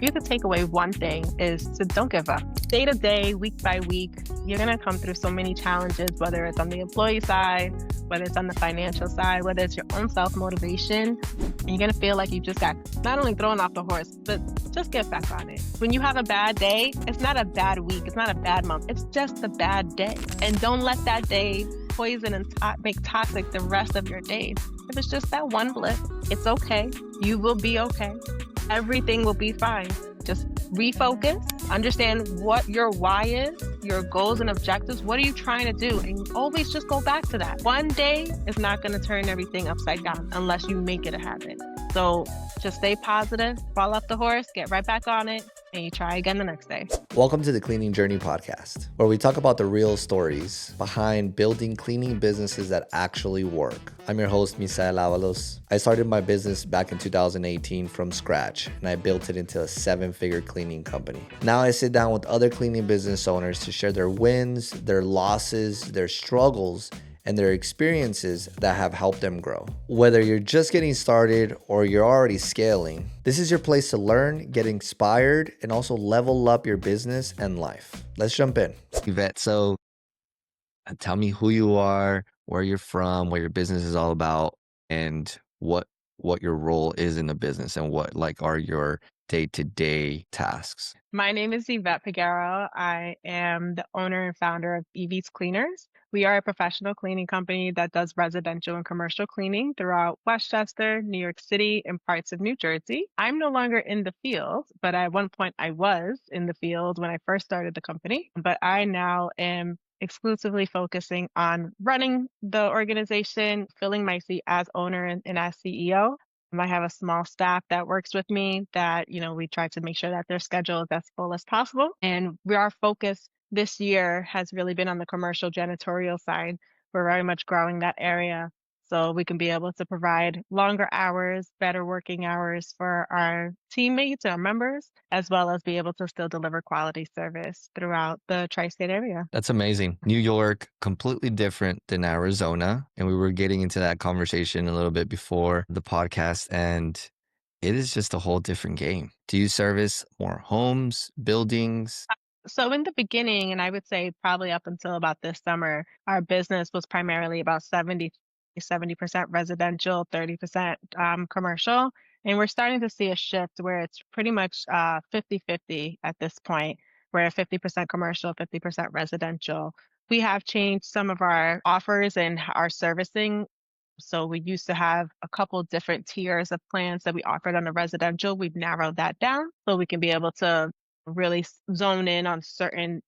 If you could take away one thing is to don't give up. Day to day, week by week, you're going to come through so many challenges, whether it's on the employee side, whether it's on the financial side, whether it's your own self-motivation. And you're going to feel like you just got not only thrown off the horse, but just get back on it. When you have a bad day, it's not a bad week. It's not a bad month. It's just a bad day. And don't let that day poison and make toxic the rest of your days. If it's just that one blip, it's okay. You will be okay. Everything will be fine. Just refocus, understand what your why is, your goals and objectives. What are you trying to do? And always just go back to that. One day is not going to turn everything upside down unless you make it a habit. So just stay positive, fall off the horse, get right back on it, and you try again the next day. Welcome to the Cleaning Journey podcast, where we talk about the real stories behind building cleaning businesses that actually work. I'm your host, Misa. I started my business back in 2018 from scratch, and I built it into a 7-figure cleaning company. Now I sit down with other cleaning business owners to share their wins, their losses, their struggles, and their experiences that have helped them grow. Whether you're just getting started or you're already scaling, this is your place to learn, get inspired, and also level up your business and life. Let's jump in. Yvette, so tell me who you are, where you're from, what your business is all about, and what your role is in the business and what are your day-to-day tasks. My name is Yvette Peguero. I am the owner and founder of Evie's Cleaners. We are a professional cleaning company that does residential and commercial cleaning throughout Westchester, New York City, and parts of New Jersey. I'm no longer in the field, but at one point I was in the field when I first started the company. But I now am exclusively focusing on running the organization, filling my seat as owner and as CEO. I have a small staff that works with me that, we try to make sure that their schedule is as full as possible. And our focus this year has really been on the commercial janitorial side. We're very much growing that area so we can be able to provide longer hours, better working hours for our teammates, our members, as well as be able to still deliver quality service throughout the tri-state area. That's amazing. New York, completely different than Arizona. And we were getting into that conversation a little bit before the podcast, and it is just a whole different game. Do you service more homes, buildings? So in the beginning, and I would say probably up until about this summer, our business was primarily about 70% residential, 30% commercial. And we're starting to see a shift where it's pretty much 50-50 at this point. We're at 50% commercial, 50% residential. We have changed some of our offers and our servicing. So we used to have a couple different tiers of plans that we offered on the residential. We've narrowed that down so we can be able to really zone in on certain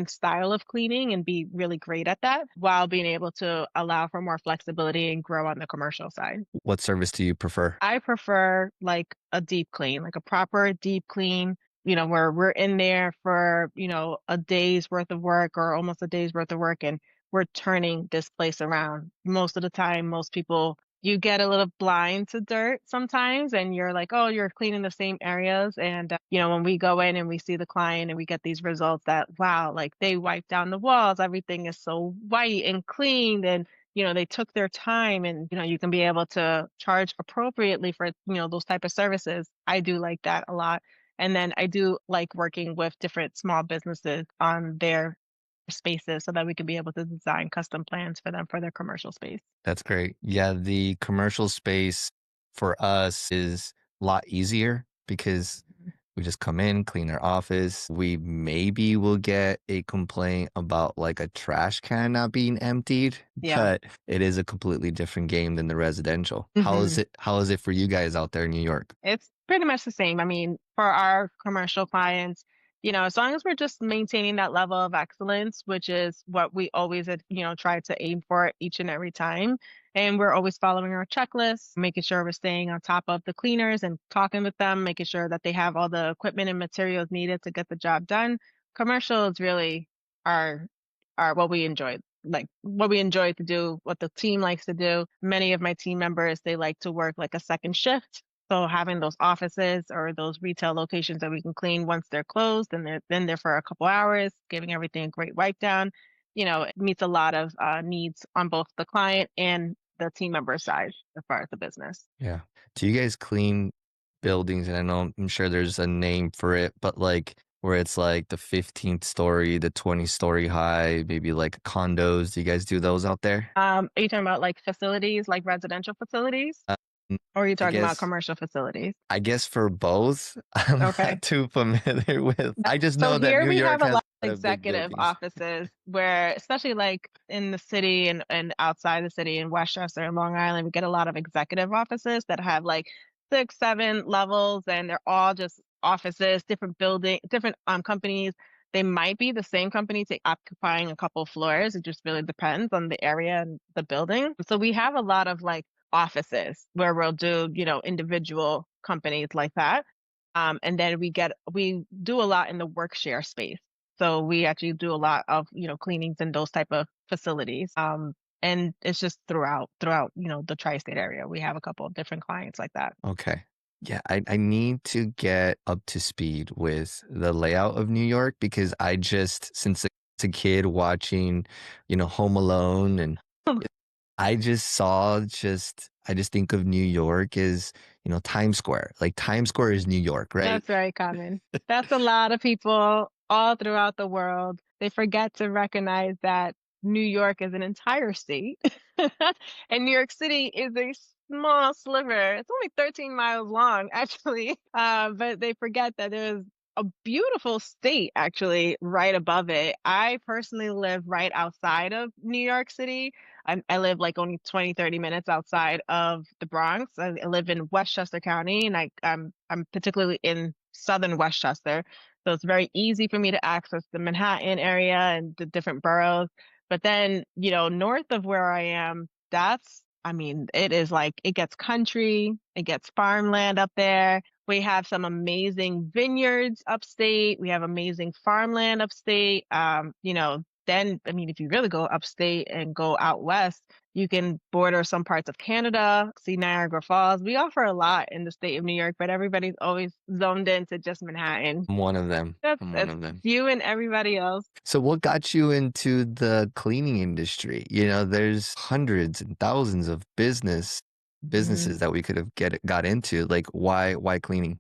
style of cleaning and be really great at that while being able to allow for more flexibility and grow on the commercial side. What service do you prefer? I prefer like a deep clean, like a proper deep clean, where we're in there for, a day's worth of work or almost a day's worth of work, and we're turning this place around. Most of the time, most people, you get a little blind to dirt sometimes, and you're like, oh, you're cleaning the same areas. And, when we go in and we see the client and we get these results that, wow, like they wiped down the walls, everything is so white and clean. And, they took their time, and, you can be able to charge appropriately for, those type of services. I do like that a lot. And then I do like working with different small businesses on their spaces so that we can be able to design custom plans for them for their commercial space. That's great. Yeah, the commercial space for us is a lot easier because we just come in, clean our office. We maybe will get a complaint about like a trash can not being emptied, Yeah. but it is a completely different game than the residential. How is it for you guys out there in New York? It's pretty much the same. I mean, for our commercial clients, as long as we're just maintaining that level of excellence, which is what we always, try to aim for each and every time. And we're always following our checklists, making sure we're staying on top of the cleaners and talking with them, making sure that they have all the equipment and materials needed to get the job done. Commercial is really our what we enjoy. Like what we enjoy to do, what the team likes to do. Many of my team members, they like to work like a second shift. So having those offices or those retail locations that we can clean once they're closed and they're been there for a couple hours, giving everything a great wipe down, it meets a lot of needs on both the client and the team member side as far as the business. Yeah. Do you guys clean buildings, and I know I'm sure there's a name for it, but like where it's like the 15th story, the 20-story high, maybe like condos. Do you guys do those out there? Are you talking about like facilities, like residential facilities, Um, or are you I talking about guess commercial facilities? I guess for both, I'm Okay. not too familiar with. I just So know that here New we York have a has lot a of lot of big executive buildings. offices where, especially like in the city and outside the city in Westchester and Long Island, we get a lot of executive offices that have like six, seven levels, and they're all just offices, different building, different companies. They might be the same company occupying a couple floors. It just really depends on the area and the building. So we have a lot of like offices where we'll do, individual companies like that. And then we do a lot in the work share space. So we actually do a lot of, cleanings in those type of facilities. And it's just throughout, the tri-state area. We have a couple of different clients like that. Okay. Yeah, I need to get up to speed with the layout of New York because I just, since a kid watching, Home Alone, and I just saw I just think of New York as, Times Square. Like Times Square is New York, right? That's very common. That's a lot of people all throughout the world. They forget to recognize that New York is an entire state, and New York City is a small sliver. It's only 13 miles long, actually. But they forget that there's a beautiful state actually right above it. I personally live right outside of New York City. I live like only 20, 30 minutes outside of the Bronx. I live in Westchester County, and I'm particularly in southern Westchester. So it's very easy for me to access the Manhattan area and the different boroughs. But then, north of where I am, I mean, it is like it gets country, it gets farmland up there. We have some amazing vineyards upstate. We have amazing farmland upstate. Then, I mean, if you really go upstate and go out west, you can border some parts of Canada, see Niagara Falls. We offer a lot in the state of New York, but everybody's always zoned into just Manhattan. I'm one of them. That's I'm one it's of them. you and everybody else. So what got you into the cleaning industry? There's hundreds and thousands of businesses that we could have got into. Like why cleaning?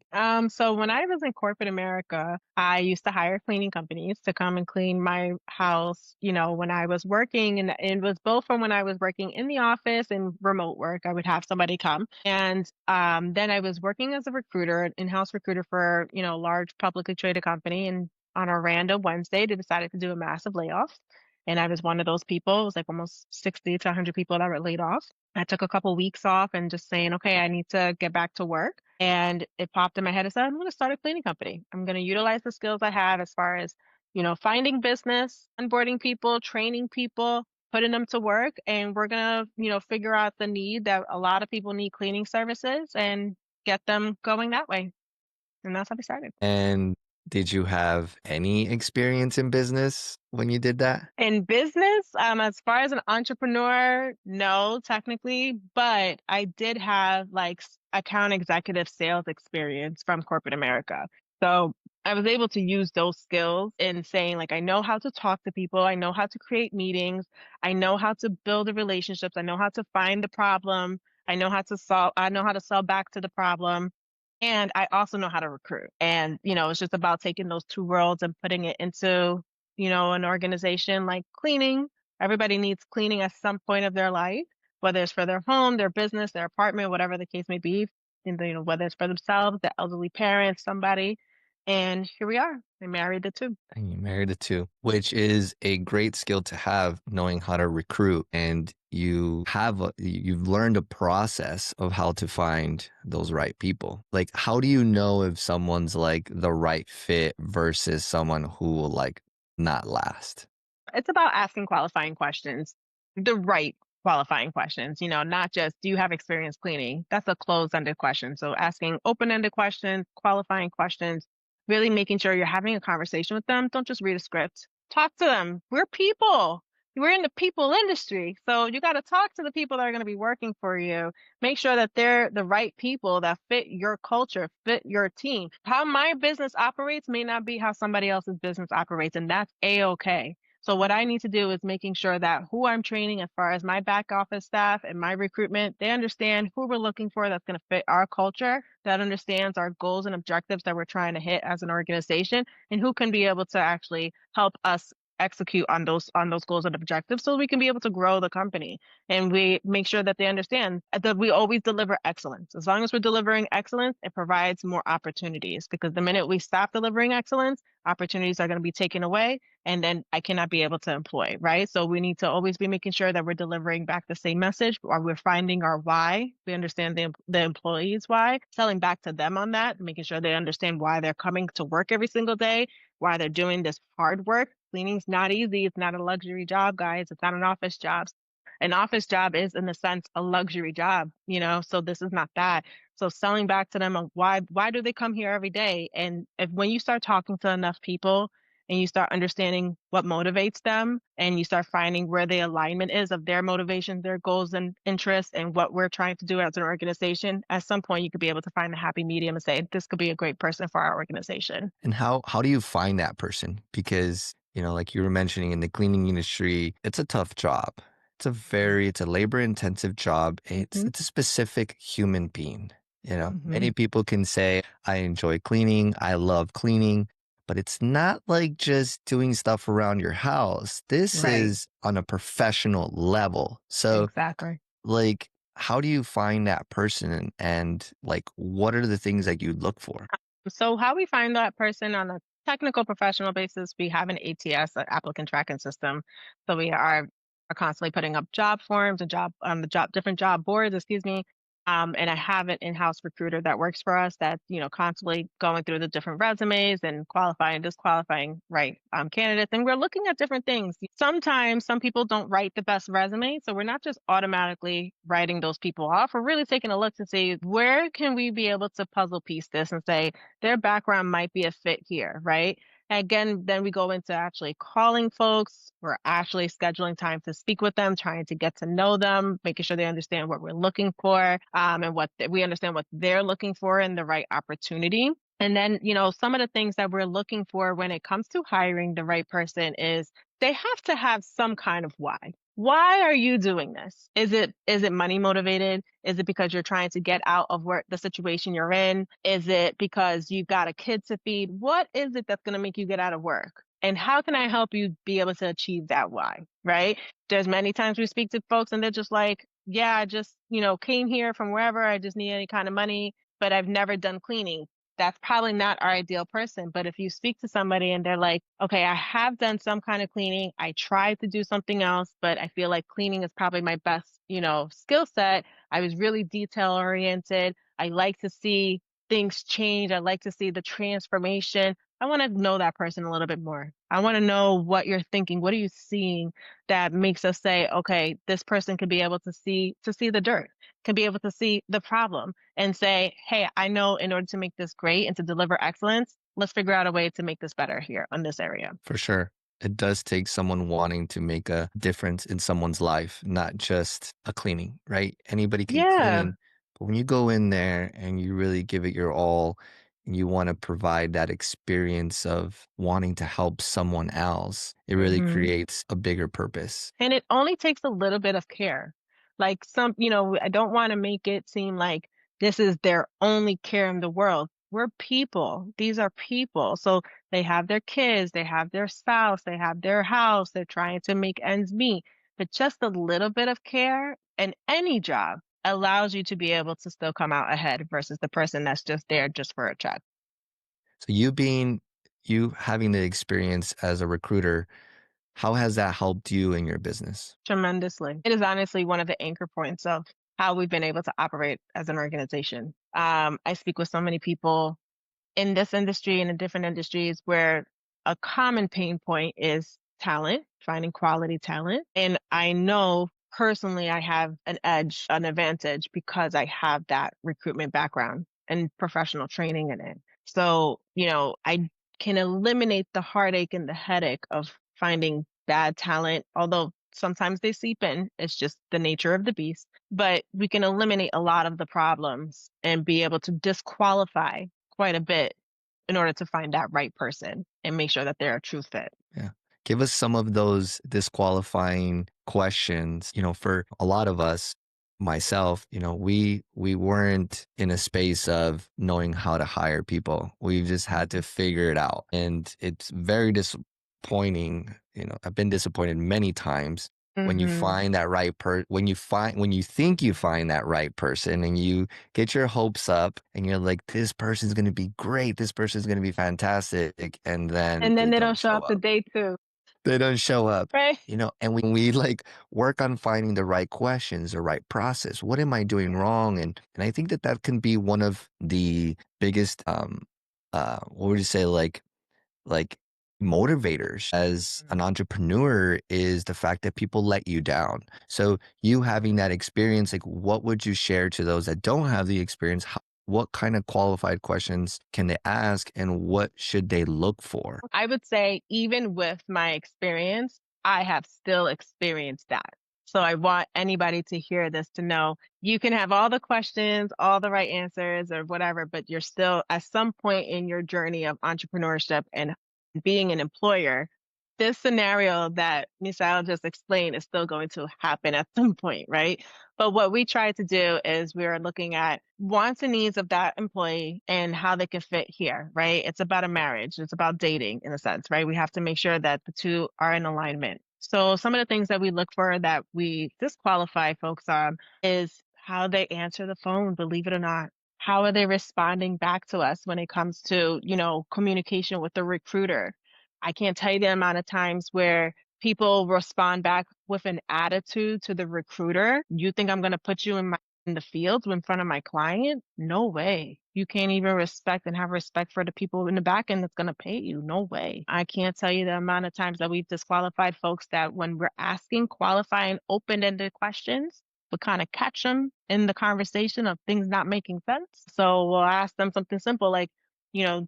So when I was in corporate America, I used to hire cleaning companies to come and clean my house, when I was working, and it was both from when I was working in the office and remote work. I would have somebody come. And then I was working as a recruiter, an in-house recruiter for, a large publicly traded company. And on a random Wednesday, they decided to do a massive layoff. And I was one of those people. It was like almost 60 to 100 people that were laid off. I took a couple weeks off and just saying, okay, I need to get back to work. And it popped in my head. I said, I'm going to start a cleaning company. I'm going to utilize the skills I have as far as, finding business, onboarding people, training people, putting them to work. And we're going to, figure out the need that a lot of people need cleaning services and get them going that way. And that's how we started. And did you have any experience in business when you did that? In business, as far as an entrepreneur, no, technically, but I did have like account executive sales experience from corporate America. So I was able to use those skills in saying, like, I know how to talk to people, I know how to create meetings, I know how to build the relationships, I know how to find the problem, I know how to sell back to the problem. And I also know how to recruit. And, it's just about taking those two worlds and putting it into an organization like cleaning. Everybody needs cleaning at some point of their life, whether it's for their home, their business, their apartment, whatever the case may be. And, whether it's for themselves, their elderly parents, somebody. And here we are. I married the two. And you married a two, which is a great skill to have, knowing how to recruit. And you've learned a process of how to find those right people. Like, how do you know if someone's like the right fit versus someone who will like not last? It's about asking qualifying questions, the right qualifying questions, not just, do you have experience cleaning? That's a closed-ended question. So asking open-ended questions, qualifying questions, really making sure you're having a conversation with them. Don't just read a script. Talk to them. We're people. We're in the people industry. So you got to talk to the people that are going to be working for you. Make sure that they're the right people that fit your culture, fit your team. How my business operates may not be how somebody else's business operates, and that's a-okay. So what I need to do is making sure that who I'm training as far as my back office staff and my recruitment, they understand who we're looking for that's going to fit our culture, that understands our goals and objectives that we're trying to hit as an organization, and who can be able to actually help us execute on those goals and objectives so we can be able to grow the company. And we make sure that they understand that we always deliver excellence. As long as we're delivering excellence, it provides more opportunities because the minute we stop delivering excellence, opportunities are going to be taken away and then I cannot be able to employ, right? So we need to always be making sure that we're delivering back the same message or we're finding our why. We understand the employees' why, telling back to them on that, making sure they understand why they're coming to work every single day, why they're doing this hard work. Cleaning's not easy. It's not a luxury job, guys. It's not an office job. An office job is, in a sense, a luxury job, so this is not that. So selling back to them of why do they come here every day? And if when you start talking to enough people and you start understanding what motivates them and you start finding where the alignment is of their motivations, their goals and interests and what we're trying to do as an organization, at some point you could be able to find a happy medium and say, this could be a great person for our organization. And how do you find that person? Because, like you were mentioning in the cleaning industry, it's a tough job. It's a labor intensive job. It's Mm-hmm. it's a specific human being. Mm-hmm. Many people can say, I enjoy cleaning, I love cleaning, but it's not like just doing stuff around your house. This Right. is on a professional level. So, Exactly. like, how do you find that person and like what are the things that you look for? So how we find that person on a technical professional basis, we have an ATS, an applicant tracking system. So we are constantly putting up job forms and job on the job different job boards, excuse me. And I have an in-house recruiter that works for us that's, constantly going through the different resumes and qualifying, disqualifying right candidates. And we're looking at different things. Sometimes some people don't write the best resume. So we're not just automatically writing those people off. We're really taking a look to see where can we be able to puzzle piece this and say, their background might be a fit here, right? And again, then we go into actually calling folks. We're actually scheduling time to speak with them, trying to get to know them, making sure they understand what we're looking for, and we understand what they're looking for in the right opportunity. And then, some of the things that we're looking for when it comes to hiring the right person is they have to have some kind of why. Why are you doing this? Is it money motivated? Is it because you're trying to get out of the situation you're in? Is it because you've got a kid to feed? What is it that's going to make you get out of work? And how can I help you be able to achieve that why? Right? There's many times we speak to folks and they're just like, yeah, I just, came here from wherever. I just need any kind of money, but I've never done cleaning. That's probably not our ideal person. But if you speak to somebody and they're like, okay, I have done some kind of cleaning. I tried to do something else, but I feel like cleaning is probably my best, skill set. I was really detail oriented. I like to see things change. I like to see the transformation. I want to know that person a little bit more. I want to know what you're thinking. What are you seeing that makes us say, okay, this person could be able to see the dirt, can be able to see the problem and say, hey, I know in order to make this great and to deliver excellence, let's figure out a way to make this better here on this area. For sure. It does take someone wanting to make a difference in someone's life, not just a cleaning, right? Anybody can Yeah. clean, but when you go in there and you really give it your all and you want to provide that experience of wanting to help someone else, it really Hmm. creates a bigger purpose. And it only takes a little bit of care. Like I don't want to make it seem like this is their only care in the world. We're people. These are people. So they have their kids, they have their spouse, they have their house, they're trying to make ends meet. But just a little bit of care in any job allows you to be able to still come out ahead versus the person that's just there just for a check. So you having the experience as a recruiter, how has that helped you in your business? Tremendously. It is honestly one of the anchor points of how we've been able to operate as an organization. I speak with so many people in this industry and in different industries where a common pain point is talent, finding quality talent. And I know personally I have an edge, an advantage because I have that recruitment background and professional training in it. So, I can eliminate the heartache and the headache of finding bad talent, although sometimes they seep in. It's just the nature of the beast. But we can eliminate a lot of the problems and be able to disqualify quite a bit in order to find that right person and make sure that they're a true fit. Yeah. Give us some of those disqualifying questions. For a lot of us, myself, we weren't in a space of knowing how to hire people. We just had to figure it out. And it's very disappointing. I've been disappointed many times when you Hmm. find that when you think you find that right person and you get your hopes up and you're like, this person's going to be great. This person's going to be fantastic. And then And then they they don't don't show show up the up. day too, They don't show up. right? And when we like work on finding the right questions, the right process, what am I doing Yeah. wrong? And I think that that can be one of the biggest, what would you say, like motivators as an entrepreneur is the fact that people let you down. So you having that experience, like what would you share to those that don't have the experience? What kind of qualified questions can they ask and what should they look for? I would say, even with my experience, I have still experienced that. So I want anybody to hear this to know you can have all the questions, all the right answers, or whatever, but you're still at some point in your journey of entrepreneurship and being an employer. This scenario that Misael just explained is still going to happen at some point, right? But what we try to do is we're looking at wants and needs of that employee and how they can fit here, right? It's about a marriage. It's about dating in a sense, right? We have to make sure that the two are in alignment. So some of the things that we look for that we disqualify folks on is how they answer the phone, believe it or not. How are they responding back to us when it comes to, communication with the recruiter? I can't tell you the amount of times where people respond back with an attitude to the recruiter. You think I'm going to put you in the field in front of my client? No way. You can't even respect and have respect for the people in the back end that's going to pay you. No way. I can't tell you the amount of times that we've disqualified folks that when we're asking qualifying open-ended questions, we kind of catch them in the conversation of things not making sense. So we'll ask them something simple like, you know,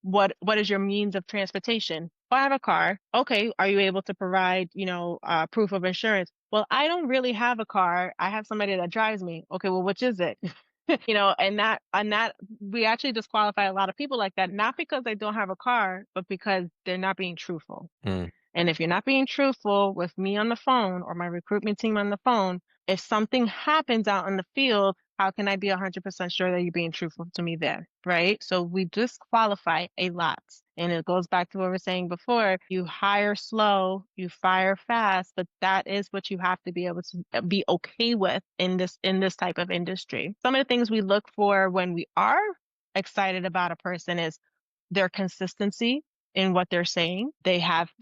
what is your means of transportation? Oh, I have a car. Okay, are you able to provide, proof of insurance? Well, I don't really have a car. I have somebody that drives me. Okay, well, which is it? And that we actually disqualify a lot of people like that, not because they don't have a car, but because they're not being truthful. Mm, And if you're not being truthful with me on the phone or my recruitment team on the phone, if something happens out in the field, how can I be 100% sure that you're being truthful to me there? Right? So we disqualify a lot. And it goes back to what we were saying before. You hire slow, you fire fast, but that is what you have to be able to be okay with in this type of industry. Some of the things we look for when we are excited about a person is their consistency in what they're saying. They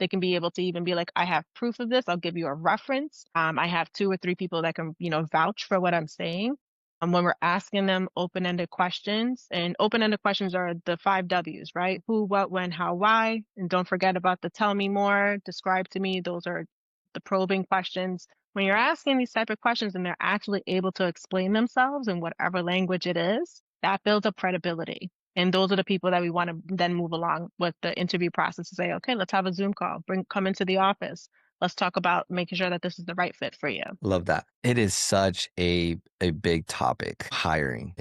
can be able to even be like, I have proof of this. I'll give you a reference. I have two or three people that can, vouch for what I'm saying. When we're asking them open-ended questions, and open-ended questions are the 5 W's, right? Who, what, when, how, why. And don't forget about the tell me more, describe to me. Those are the probing questions. When you're asking these type of questions and they're actually able to explain themselves in whatever language it is, that builds up credibility. And those are the people that we want to then move along with the interview process to say, okay, let's have a Zoom call. Come into the office. Let's talk about making sure that this is the right fit for you. love that. It is such a big topic, hiring.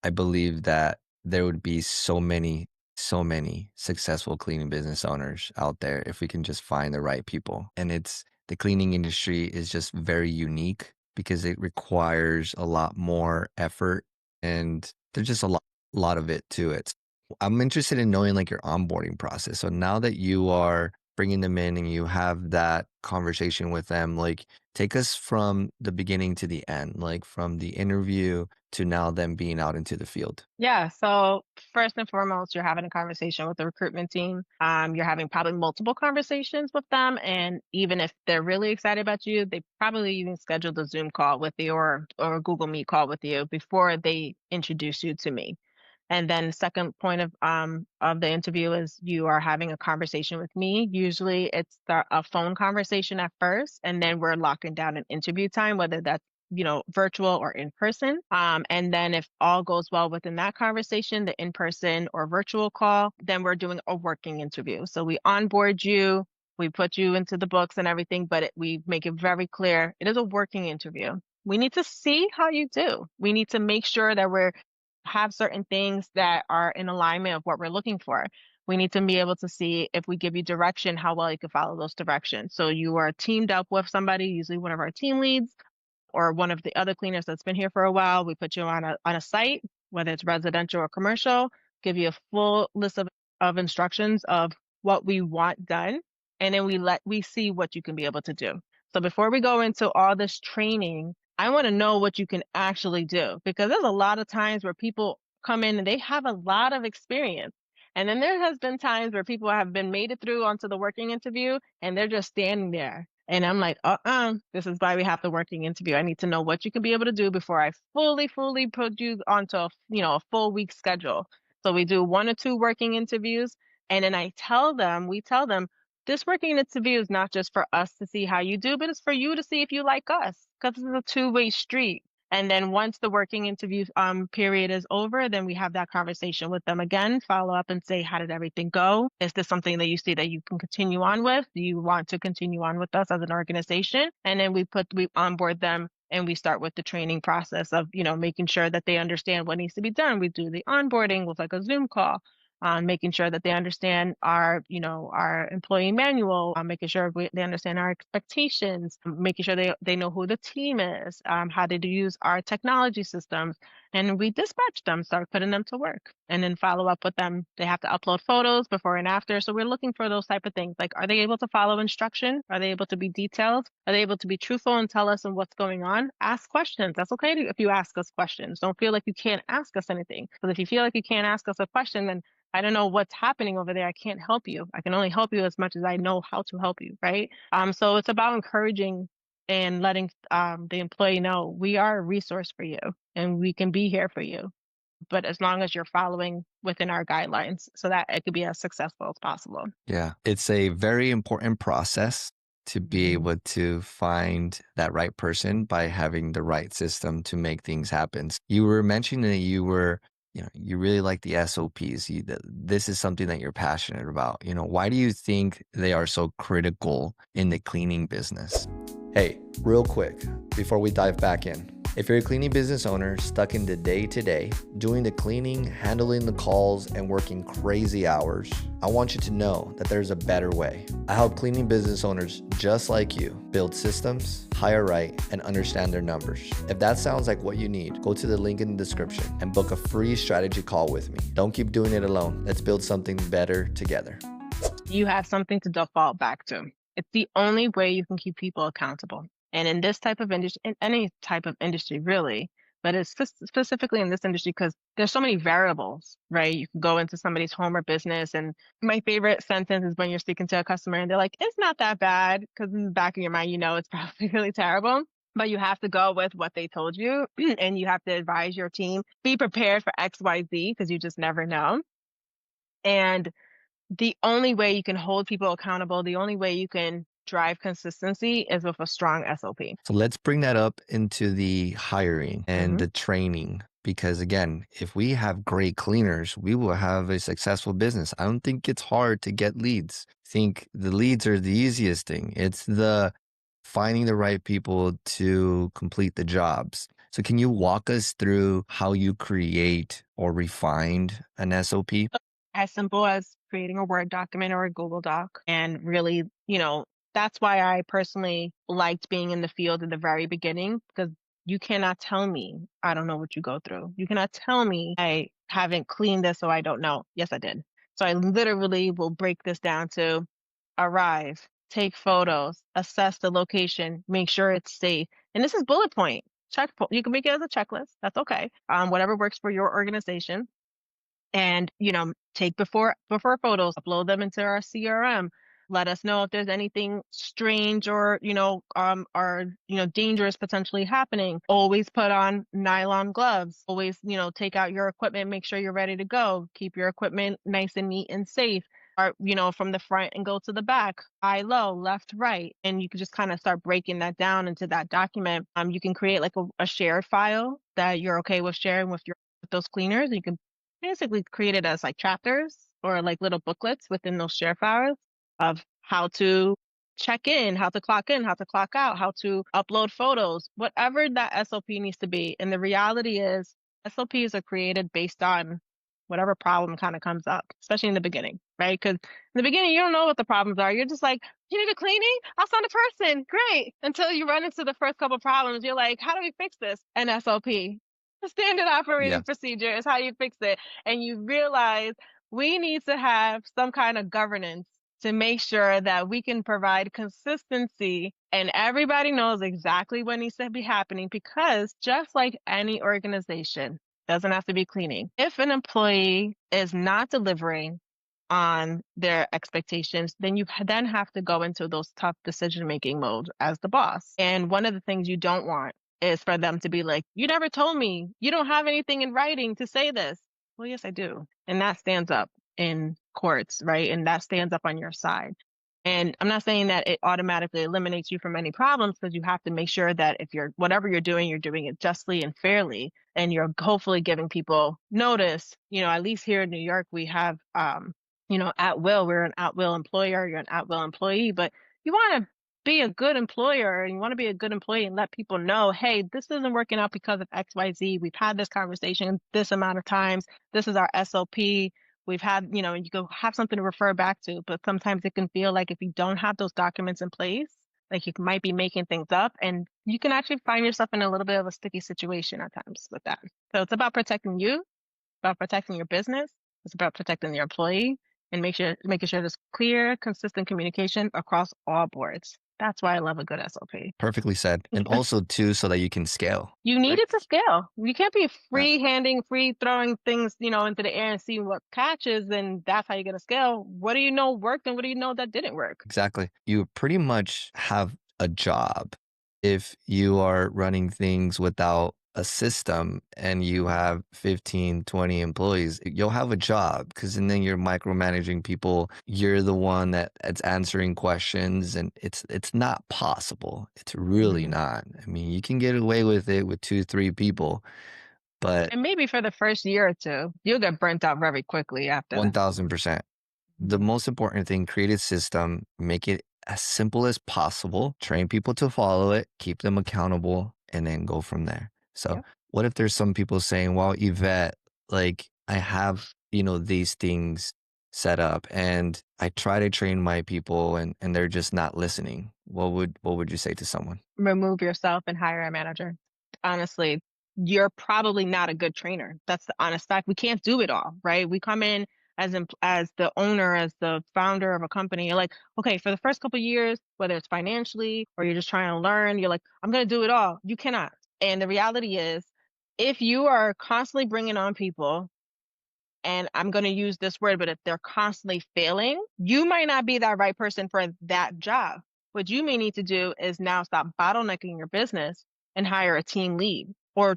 I believe that there would be so many successful cleaning business owners out there if we can just find the right people. And the cleaning industry is just very unique because it requires a lot more effort and there's just a lot of it to it. I'm interested in knowing like your onboarding process. So now that you are bringing them in and you have that conversation with them, like take us from the beginning to the end, like from the interview to now them being out into the field. Yeah. So first and foremost, you're having a conversation with the recruitment team. You're having probably multiple conversations with them. And even if they're really excited about you, they probably even scheduled a Zoom call with you or a Google Meet call with you before they introduce you to me. And then the second point of the interview is you are having a conversation with me. Usually it's a phone conversation at first, and then we're locking down an interview time, whether that's virtual or in person. And then if all goes well within that conversation, the in person or virtual call, then we're doing a working interview. So we onboard you, we put you into the books and everything, but we make it very clear it is a working interview. We need to see how you do. We need to make sure that we're have certain things that are in alignment of what we're looking for. We need to be able to see if we give you direction, how well you can follow those directions. So you are teamed up with somebody, usually one of our team leads or one of the other cleaners that's been here for a while. We put you on a site, whether it's residential or commercial, give you a full list of instructions of what we want done, and then we see what you can be able to do. So before we go into all this training, I want to know what you can actually do because there's a lot of times where people come in and they have a lot of experience. And then there has been times where people have been made it through onto the working interview and they're just standing there. And I'm like, this is why we have the working interview. I need to know what you can be able to do before I fully put you onto a full week schedule. So we do 1 or 2 working interviews, and then we tell them, this working interview is not just for us to see how you do, but it's for you to see if you like us, because it's a two-way street. And then once the working interview period is over, then we have that conversation with them again, follow up and say, how did everything go? Is this something that you see that you can continue on with? Do you want to continue on with us as an organization? And then we onboard them and we start with the training process of, making sure that they understand what needs to be done. We do the onboarding with like a Zoom call, making sure that they understand our employee manual, making sure they understand our expectations, making sure they know who the team is, how to use our technology systems, and we dispatch them, start putting them to work, and then follow up with them. They have to upload photos before and after, so we're looking for those type of things. Like, are they able to follow instruction? Are they able to be detailed? Are they able to be truthful and tell us what's going on? Ask questions. That's okay if you ask us questions. Don't feel like you can't ask us anything. Because if you feel like you can't ask us a question, then I don't know what's happening over there. I can't help you. I can only help you as much as I know how to help you, right? So it's about encouraging and letting the employee know we are a resource for you and we can be here for you. But as long as you're following within our guidelines so that it could be as successful as possible. Yeah, it's a very important process to be Mhm. able to find that right person by having the right system to make things happen. You were mentioning that you really like the SOPs. This is something that you're passionate about. Why do you think they are so critical in the cleaning business? Hey, real quick, before we dive back in, if you're a cleaning business owner stuck in the day-to-day, doing the cleaning, handling the calls, and working crazy hours, I want you to know that there's a better way. I help cleaning business owners just like you build systems, hire right, and understand their numbers. If that sounds like what you need, go to the link in the description and book a free strategy call with me. Don't keep doing it alone. Let's build something better together. You have something to default back to. It's the only way you can keep people accountable. And in this type of industry, in any type of industry, really, but it's specifically in this industry because there's so many variables, right? You can go into somebody's home or business. And my favorite sentence is when you're speaking to a customer and they're like, it's not that bad. Because in the back of your mind, it's probably really terrible. But you have to go with what they told you and you have to advise your team, be prepared for X, Y, Z, because you just never know. And the only way you can hold people accountable, the only way you can drive consistency is with a strong SOP. So let's bring that up into the hiring and Hmm. the training. Because again, if we have great cleaners, we will have a successful business. I don't think it's hard to get leads. I think the leads are the easiest thing. It's the finding the right people to complete the jobs. So can you walk us through how you create or refined an SOP? As simple as creating a Word document or a Google Doc. And really, that's why I personally liked being in the field in the very beginning because you cannot tell me I don't know what you go through. You cannot tell me I haven't cleaned this, so I don't know. Yes, I did. So I literally will break this down to arrive, take photos, assess the location, make sure it's safe. And this is bullet point. You can make it as a checklist. That's okay. Whatever works for your organization and take before photos, upload them into our CRM, let us know if there's anything strange or dangerous potentially happening. Always put on nylon gloves. Always take out your equipment, make sure you're ready to go, keep your equipment nice and neat and safe, or from the front and go to the back, high low, left right, and you can just kind of start breaking that down into that document. You can create like a shared file that you're okay with sharing with those cleaners. You can basically created as like chapters or like little booklets within those share files of how to check in, how to clock in, how to clock out, how to upload photos, whatever that SOP needs to be. And the reality is SOPs are created based on whatever problem kind of comes up, especially in the beginning, right? Because in the beginning, you don't know what the problems are. You're just like, you need a cleaning? I'll send a person. Great. Until you run into the first couple problems, you're like, how do we fix this? An SOP. The standard Yeah. operating procedure is how you fix it. And you realize we need to have some kind of governance to make sure that we can provide consistency and everybody knows exactly what needs to be happening because just like any organization, doesn't have to be cleaning. If an employee is not delivering on their expectations, then you then have to go into those tough decision-making mode as the boss. And one of the things you don't want is for them to be like, you never told me. You don't have anything in writing to say this. Well, yes, I do. And that stands up in courts, right? And that stands up on your side. And I'm not saying that it automatically eliminates you from any problems because you have to make sure that if you're whatever you're doing it justly and fairly, and you're hopefully giving people notice. At least here in New York, we have, at will. We're an at will employer. You're an at will employee, but you want to be a good employer and you want to be a good employee and let people know, hey, this isn't working out because of XYZ. We've had this conversation this amount of times. This is our SOP. We've had, you go have something to refer back to, but sometimes it can feel like if you don't have those documents in place, like you might be making things up and you can actually find yourself in a little bit of a sticky situation at times with that. So it's about protecting you, about protecting your business. It's about protecting your employee and making sure there's clear, consistent communication across all boards. That's why I love a good SOP. Perfectly said. And also too, so that you can scale. You need Right? it to scale. You can't be Yeah, free handing, free throwing things, into the air and seeing what catches, and that's how you're gonna scale. What do you know worked and what do you know that didn't work? exactly. You pretty much have a job if you are running things without a system and you have 15, 20 employees. You'll have a job because then you're micromanaging people. You're the one that's answering questions, and it's not possible. It's really Mhm. not. I mean, you can get away with it with two, three people, but And maybe for the first year or two, you'll get burnt out very quickly after that. 1000%. The Mhm. most important thing, create a system, make it as simple as possible, train people to follow it, keep them accountable, and then go from there. So, Yep. what if there's some people saying, well, Yvette, like I have, these things set up and I try to train my people and they're just not listening. What would you say to someone? Remove yourself and hire a manager. Honestly, you're probably not a good trainer. That's the honest fact. We can't do it all, right? We come in as the owner, as the founder of a company. You're like, okay, for the first couple of years, whether it's financially or you're just trying to learn, you're like, I'm going to do it all. You cannot. And the reality is, if you are constantly bringing on people and I'm going to use this word, but if they're constantly failing, you might not be that right person for that job. What you may need to do is now stop bottlenecking your business and hire a team lead or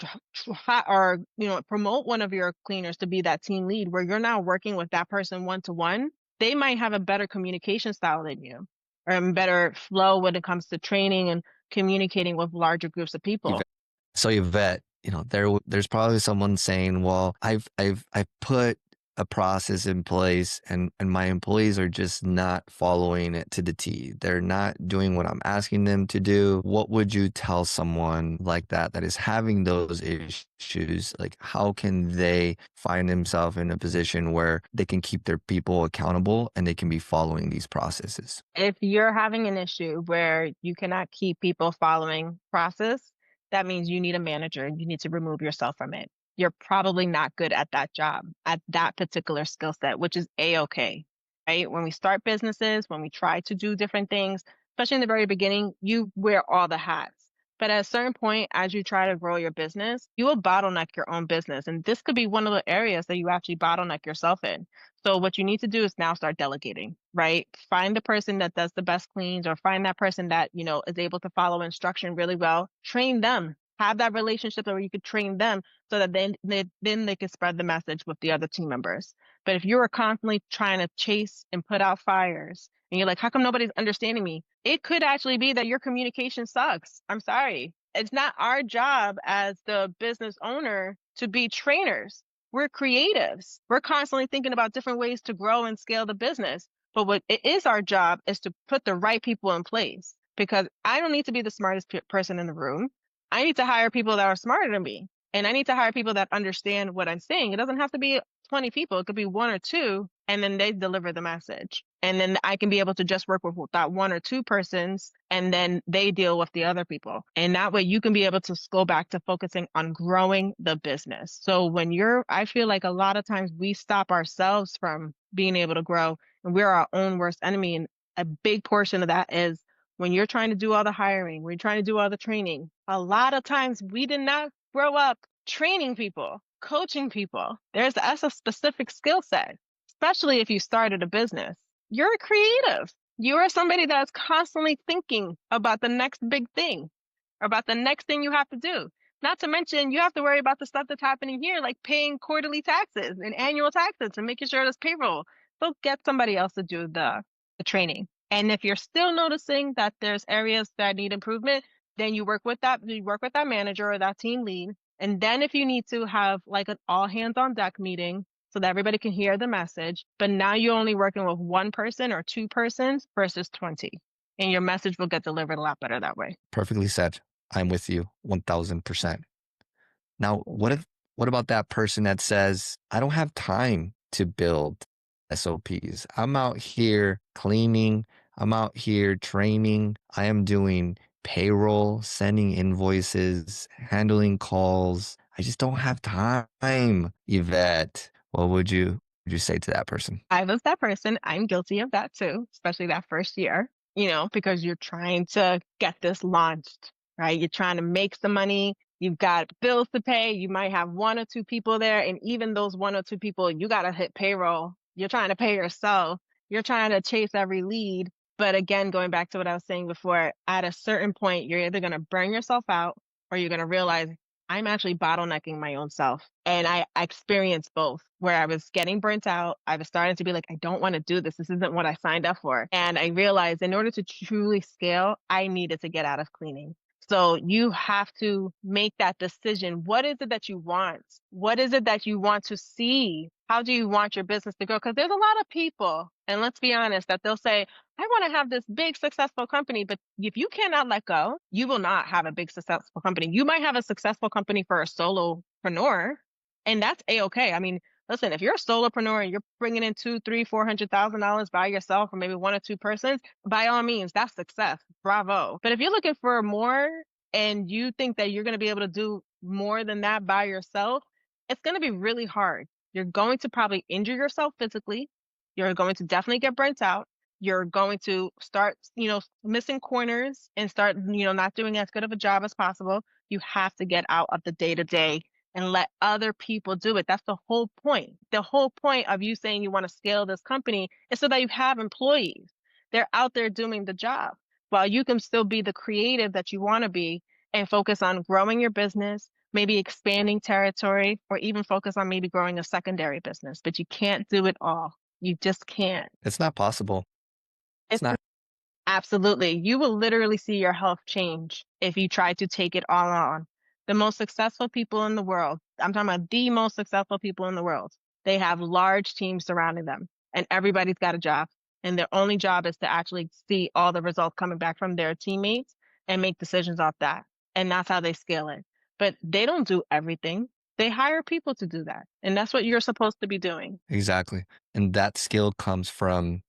promote one of your cleaners to be that team lead where you're now working with that person one to one. They might have a better communication style than you or a better flow when it comes to training and communicating with larger groups of people. So Yvette, there's probably someone saying, "Well, I've put a process in place, and my employees are just not following it to the T. They're not doing what I'm asking them to do." What would you tell someone like that is having those issues? Like, how can they find themselves in a position where they can keep their people accountable and they can be following these processes? If you're having an issue where you cannot keep people following process, that means you need a manager and you need to remove yourself from it. You're probably not good at that job, at that particular skill set, which is a-okay, right? When we start businesses, when we try to do different things, especially in the very beginning, you wear all the hats. But at a certain point, as you try to grow your business, you will bottleneck your own business. And this could be one of the areas that you actually bottleneck yourself in. So what you need to do is now start delegating, right? Find the person that does the best cleans or find that person that, is able to follow instruction really well. Train them. Have that relationship where you could train them so that then they can spread the message with the other team members. But if you're constantly trying to chase and put out fires and you're like, how come nobody's understanding me? It could actually be that your communication sucks. I'm sorry. It's not our job as the business owner to be trainers. We're creatives. We're constantly thinking about different ways to grow and scale the business. But what it is our job is to put the right people in place because I don't need to be the smartest person in the room. I need to hire people that are smarter than me. And I need to hire people that understand what I'm saying. It doesn't have to be 20 people. It could be one or two, and then they deliver the message. And then I can be able to just work with that one or two persons, and then they deal with the other people. And that way you can be able to go back to focusing on growing the business. So I feel like a lot of times we stop ourselves from being able to grow, and we're our own worst enemy. And a big portion of that is when you're trying to do all the hiring, when you're trying to do all the training, a lot of times we did not grow up training people, coaching people. That's a specific skill set, especially if you started a business. You're a creative. You are somebody that's constantly thinking about the next big thing, about the next thing you have to do. Not to mention, you have to worry about the stuff that's happening here, like paying quarterly taxes and annual taxes and making sure there's payroll. So get somebody else to do the training. And if you're still noticing that there's areas that need improvement, then you work with that manager or that team lead. And then if you need to have like an all hands on deck meeting so that everybody can hear the message, but now you're only working with one person or two persons versus 20. And your message will get delivered a lot better that way. Perfectly said. I'm with you 1000%. Now, what about that person that says, I don't have time to build SOPs. I'm out here cleaning, I'm out here training, I am doing payroll, sending invoices, handling calls. I just don't have time, Yvette. What would you say to that person? I was that person. I'm guilty of that too, especially that first year, because you're trying to get this launched, right? You're trying to make some money. You've got bills to pay. You might have one or two people there. And even those one or two people, you got to hit payroll. You're trying to pay yourself. You're trying to chase every lead. But again, going back to what I was saying before, at a certain point, you're either going to burn yourself out or you're going to realize I'm actually bottlenecking my own self. And I experienced both where I was getting burnt out. I was starting to be like, I don't want to do this. This isn't what I signed up for. And I realized in order to truly scale, I needed to get out of cleaning. So you have to make that decision. What is it that you want? What is it that you want to see? How do you want your business to go? Because there's a lot of people, and let's be honest, that they'll say, I want to have this big successful company, but if you cannot let go, you will not have a big successful company. You might have a successful company for a solopreneur, and that's a-okay. I mean, listen, if you're a solopreneur and you're bringing in two, three, $400,000 by yourself, or maybe one or two persons, by all means, that's success. Bravo. But if you're looking for more and you think that you're going to be able to do more than that by yourself, it's going to be really hard. You're going to probably injure yourself physically. You're going to definitely get burnt out. You're going to start, missing corners and start, not doing as good of a job as possible. You have to get out of the day to day and let other people do it. That's the whole point. The whole point of you saying you want to scale this company is so that you have employees. They're out there doing the job while you can still be the creative that you want to be and focus on growing your business, maybe expanding territory, or even focus on maybe growing a secondary business. But you can't do it all. You just can't. It's not possible. It's It's not. absolutely. You will literally see your health change if you try to take it all on. The most successful people in the world, I'm talking about the most successful people in the world, they have large teams surrounding them, and everybody's got a job. And their only job is to actually see all the results coming back from their teammates and make decisions off that. And that's how they scale it. But they don't do everything. They hire people to do that. And that's what you're supposed to be doing. Exactly. And that skill comes from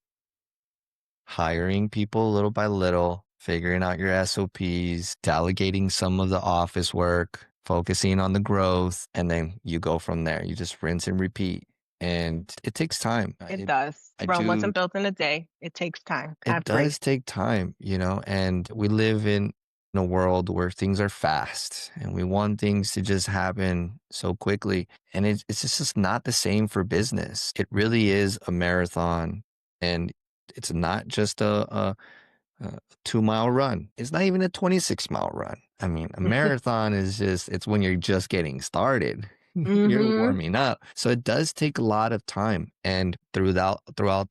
hiring people little by little, figuring out your SOPs, delegating some of the office work, focusing on the growth, and then you go from there. You just rinse and repeat. And it takes time. It does. I Rome do. wasn't built in a day. It takes time. I It agree. does take time, and we live in a world where things are fast and we want things to just happen so quickly. And it's just not the same for business. It really is a marathon, and it's not just a 2 mile run. It's not even a 26-mile run. I mean, a marathon it's when you're just getting started. You're Hmm. warming up. So it does take a lot of time. And throughout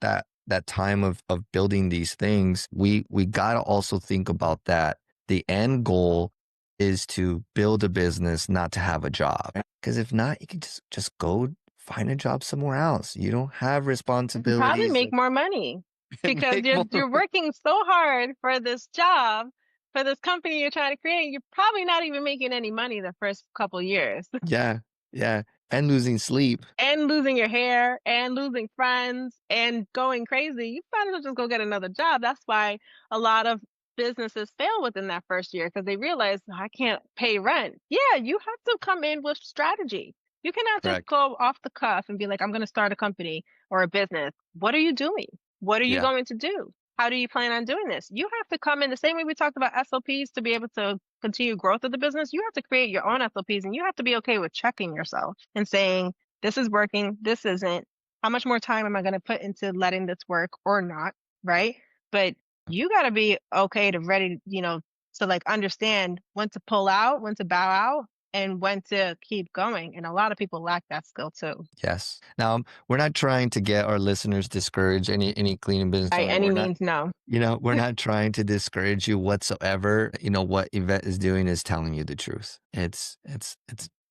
that time of building these things, we gotta also think about that. The end goal is to build a business, not to have a job. Because if not, you can just go find a job somewhere else. You don't have Probably responsibilities make more money and because make you're more. working so hard for this job for this company you're trying to create, you're probably not even making any money the first couple years. Yeah. Yeah. And losing sleep. And losing your hair and losing friends and going crazy, you might as well just go get another job. That's why a lot of businesses fail within that first year because they realize I can't pay rent. Yeah, you have to come in with strategy. You cannot just Correct. go off the cuff and be like, I'm going to start a company or a business. What are you doing? What are you Yeah. going to do? How do you plan on doing this? You have to come in the same way we talked about SOPs to be able to continue growth of the business. You have to create your own SOPs and you have to be okay with checking yourself and saying, this is working, this isn't. How much more time am I going to put into letting this work or not? Right. But you got to be okay to ready, to like understand when to pull out, when to bow out, and when to keep going. And a lot of people lack that skill too. Yes. Now, we're not trying to get our listeners discouraged, any cleaning business By owner. any We're not, means, no. we're not trying to discourage you whatsoever. What Yvette is doing is telling you the truth. It's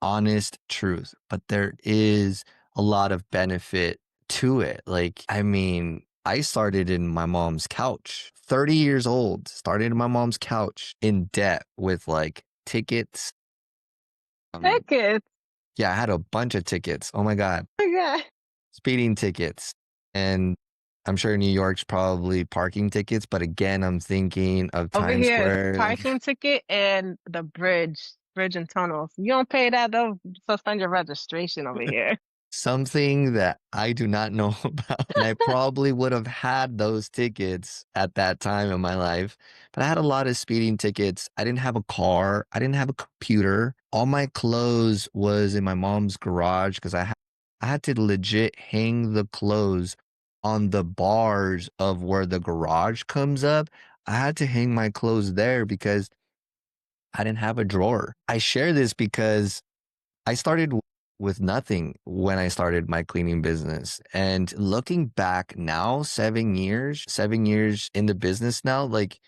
honest truth, but there is a lot of benefit to it. Like, I mean, I started in my mom's couch, 30 years old, started in my mom's couch in debt with like tickets. Um, Heck it. yeah, I had a bunch of tickets. Oh my God. Oh my God. Speeding tickets. And I'm sure New York's probably parking tickets, but again, I'm thinking of Over Times here, it's Square. Like, parking ticket and the bridge and tunnels. You don't pay that, they'll suspend your registration over here. something that I do not know about. And I probably would have had those tickets at that time in my life, but I had a lot of speeding tickets. I didn't have a car. I didn't have a computer. All my clothes was in my mom's garage because I had to legit hang the clothes on the bars of where the garage comes up. I had to hang my clothes there because I didn't have a drawer. I share this because I started with nothing when I started my cleaning business. And looking back now, 7 years in the business now, like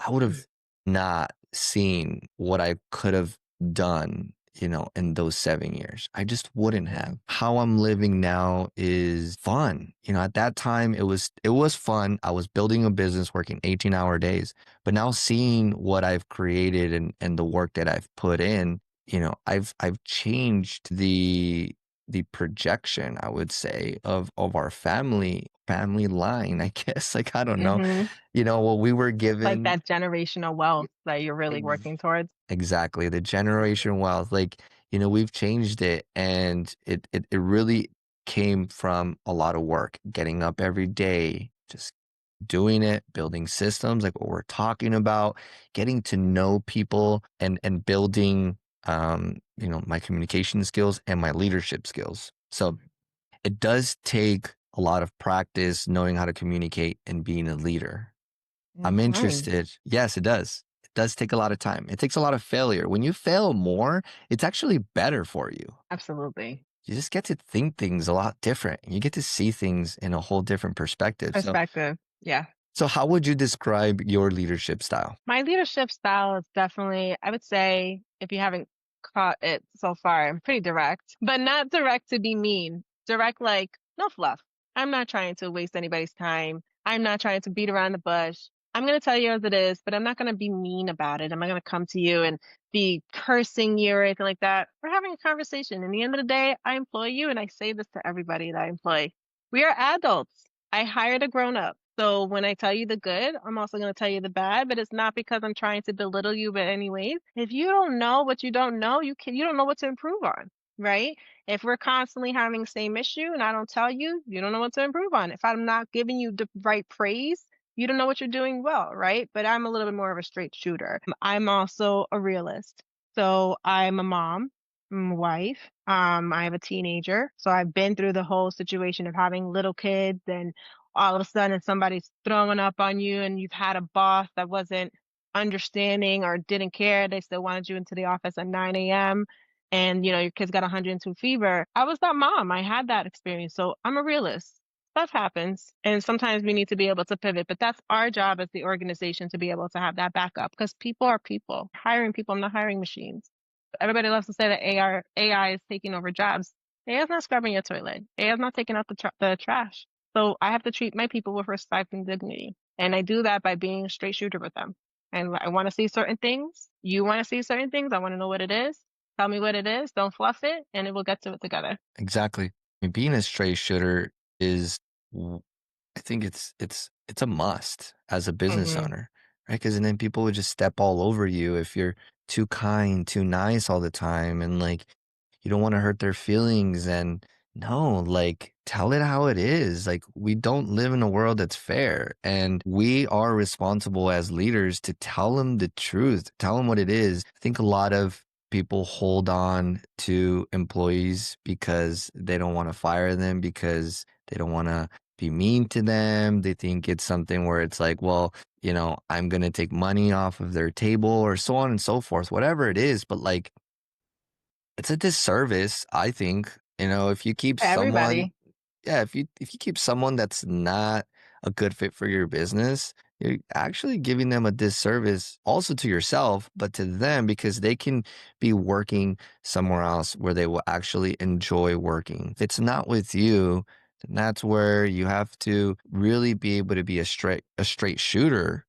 I would have not seen what I could have done, in those 7 years. I just wouldn't have. How I'm living now is fun. At that time it was fun. I was building a business working 18-hour days, but now seeing what I've created and the work that I've put in, I've changed the projection, I would say, of our family line, I guess. Like, I don't know. Hmm. What we were Like given. that generational wealth that you're really ex- working towards. exactly, the generation wealth. Like, we've changed it, and it really came from a lot of work, getting up every day, just doing it, building systems like what we're talking about, getting to know people and building my communication skills and my leadership skills. So it does take a lot of practice knowing how to communicate and being a leader. I'm Hmm. interested. Yes, it does. It does take a lot of time. It takes a lot of failure. When you fail more, it's actually better for you. Absolutely. You just get to think things a lot different. You get to see things in a whole different perspective. So, Perspective. Yeah. so how would you describe your leadership style? My leadership style is definitely, I would say, if you haven't caught it so far, I'm pretty direct, but not direct to be mean. Direct, like, no fluff. I'm not trying to waste anybody's time. I'm not trying to beat around the bush. I'm going to tell you as it is, but I'm not going to be mean about it. I'm not going to come to you and be cursing you or anything like that. We're having a conversation. In the end of the day, I employ you, and I say this to everybody that I employ. We are adults. I hired a grown up. So when I tell you the good, I'm also going to tell you the bad, but it's not because I'm trying to belittle you by any ways. If you don't know what you don't know, you don't know what to improve on, right? If we're constantly having the same issue and I don't tell you, you don't know what to improve on. If I'm not giving you the right praise, you don't know what you're doing well, right? But I'm a little bit more of a straight shooter. I'm also a realist. So I'm a mom, I'm a wife. I have a teenager. So I've been through the whole situation of having little kids and all of a sudden somebody's throwing up on you and you've had a boss that wasn't understanding or didn't care. They still wanted you into the office at 9 a.m. and your kid's got 102 fever. I was that mom. I had that experience. So I'm a realist. Stuff happens. And sometimes we need to be able to pivot, but that's our job as the organization to be able to have that backup because people are people. Hiring people, I'm not hiring machines. Everybody loves to say that AI is taking over jobs. AI is not scrubbing your toilet. AI is not taking out the trash. So I have to treat my people with respect and dignity. And I do that by being a straight shooter with them. and I want to see certain things. You want to see certain things. I want to know what it is. Tell me what it is. Don't fluff it, and it will get to it together. Exactly. I mean, being a straight shooter is, I think it's a must as a business Hmm. owner, right? Because then people would just step all over you if you're too kind, too nice all the time, and like you don't want to hurt their feelings. And no, like tell it how it is. Like we don't live in a world that's fair, and we are responsible as leaders to tell them the truth, tell them what it is. I think a lot of people hold on to employees because they don't want to fire them, because they don't want to be mean to them. They think it's something where it's like, well, I'm going to take money off of their table or so on and so forth, whatever it is. But like, it's a disservice, I think, if you keep someone, Everybody. yeah, if you keep someone that's not a good fit for your business, you're actually giving them a disservice also to yourself, but to them because they can be working somewhere else where they will actually enjoy working. If it's not with you, then that's where you have to really be able to be a straight shooter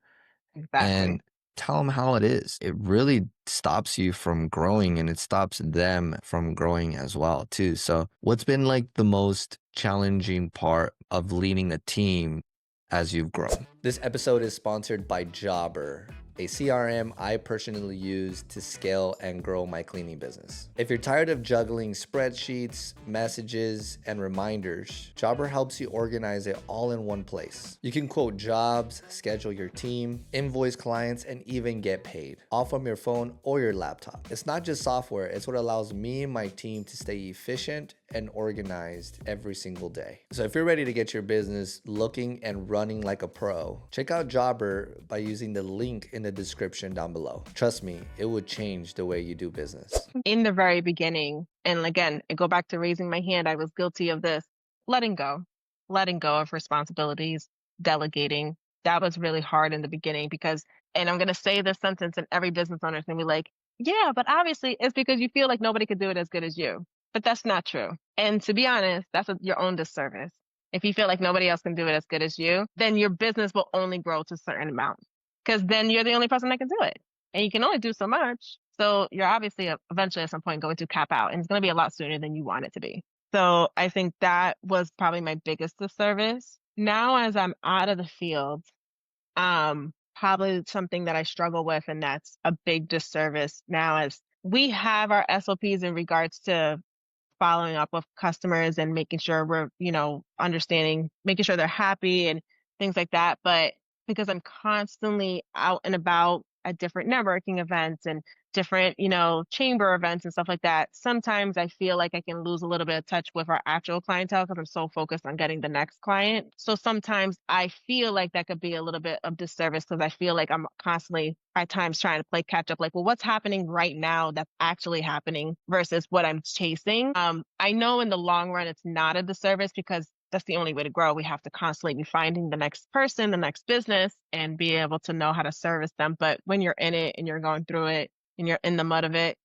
Exactly. and tell them how it is. It really stops you from growing and it stops them from growing as well, too. So, what's been like the most challenging part of leading a team as you've grown? This episode is sponsored by Jobber, a CRM I personally use to scale and grow my cleaning business. If you're tired of juggling spreadsheets, messages, and reminders, Jobber helps you organize it all in one place. You can quote jobs, schedule your team, invoice clients, and even get paid, all from your phone or your laptop. It's not just software, it's what allows me and my team to stay efficient and organized every single day. So if you're ready to get your business looking and running like a pro, check out Jobber by using the link in the description down below. Trust me, it would change the way you do business. In the very beginning, and again, I go back to raising my hand, I was guilty of this, letting go, letting go of responsibilities, delegating. That was really hard in the beginning because, and I'm going to say this sentence, and every business owner is going to be like, yeah, but obviously it's because you feel like nobody could do it as good as you. But that's not true. And to be honest, that's your own disservice. If you feel like nobody else can do it as good as you, then your business will only grow to a certain amount because then you're the only person that can do it and you can only do so much. So you're obviously eventually at some point going to cap out, and it's going to be a lot sooner than you want it to be. So I think that was probably my biggest disservice. Now, as I'm out of the field, probably something that I struggle with, and that's a big disservice now, as we have our SOPs in regards to following up with customers and making sure we're, understanding, making sure they're happy and things like that. But because I'm constantly out and about at different networking events and different, chamber events and stuff like that, sometimes I feel like I can lose a little bit of touch with our actual clientele because I'm so focused on getting the next client. So sometimes I feel like that could be a little bit of disservice because I feel like I'm constantly at times trying to play catch up, like, well, what's happening right now that's actually happening versus what I'm chasing. I know in the long run it's not a disservice because that's the only way to grow. We have to constantly be finding the next person, the next business, and be able to know how to service them. But when you're in it and you're going through it and you're in the mud of it,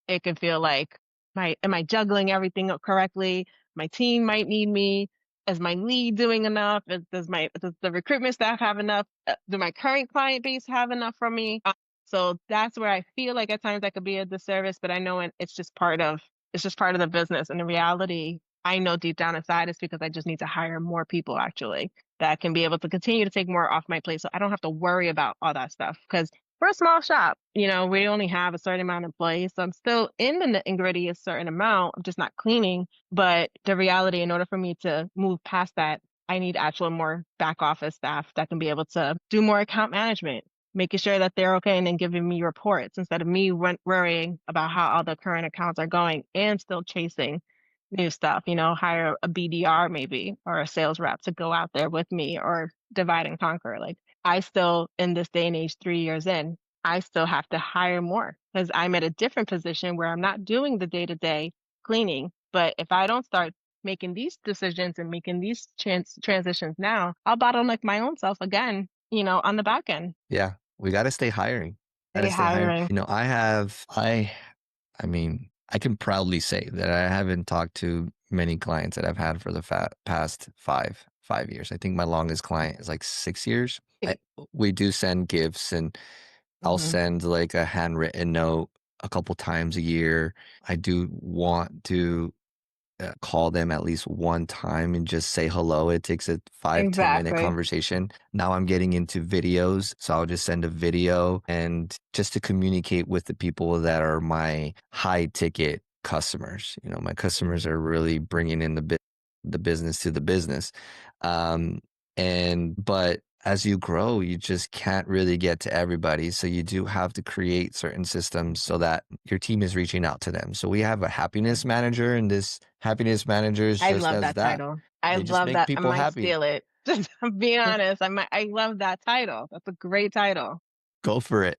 it can feel like, am I juggling everything up correctly? My team might need me. Is my lead doing enough? Does the recruitment staff have enough? Do my current client base have enough from me? So that's where I feel like at times I could be a disservice, but I know it's just part of the business. And the reality, I know deep down inside is because I just need to hire more people actually that can be able to continue to take more off my plate. So I don't have to worry about all that stuff because we're a small shop. We only have a certain amount of employees. So I'm still in the nitty gritty a certain amount. I'm just not cleaning. But the reality, in order for me to move past that, I need actual more back office staff that can be able to do more account management, making sure that they're okay and then giving me reports instead of me worrying about how all the current accounts are going and still chasing new stuff, hire a BDR maybe or a sales rep to go out there with me or divide and conquer. Like I still, in this day and age, 3 years in, I still have to hire more because I'm at a different position where I'm not doing the day-to-day cleaning. But if I don't start making these decisions and making these transitions now, I'll bottleneck my own self again, on the back end. Yeah, we got to stay hiring. Got to They stay hiring. hiring. I mean, I can proudly say that I haven't talked to many clients that I've had for the past five years. I think my longest client is like 6 years. We do send gifts and I'll Hmm. send like a handwritten note a couple times a year. I do want to call them at least one time and just say hello. It takes a 5-10 minute Exactly. conversation. Now I'm getting into videos, so I'll just send a video and just to communicate with the people that are my high ticket customers. You know, my customers are really bringing in the business to the business. Um, but as you grow, you just can't really get to everybody. So you do have to create certain systems so that your team is reaching out to them. So we have a happiness manager, and this happiness manager is I just love as that that. title. I They just love make that. I people might happy. steal it. Just being honest, I love that title. That's a great title. Go for it.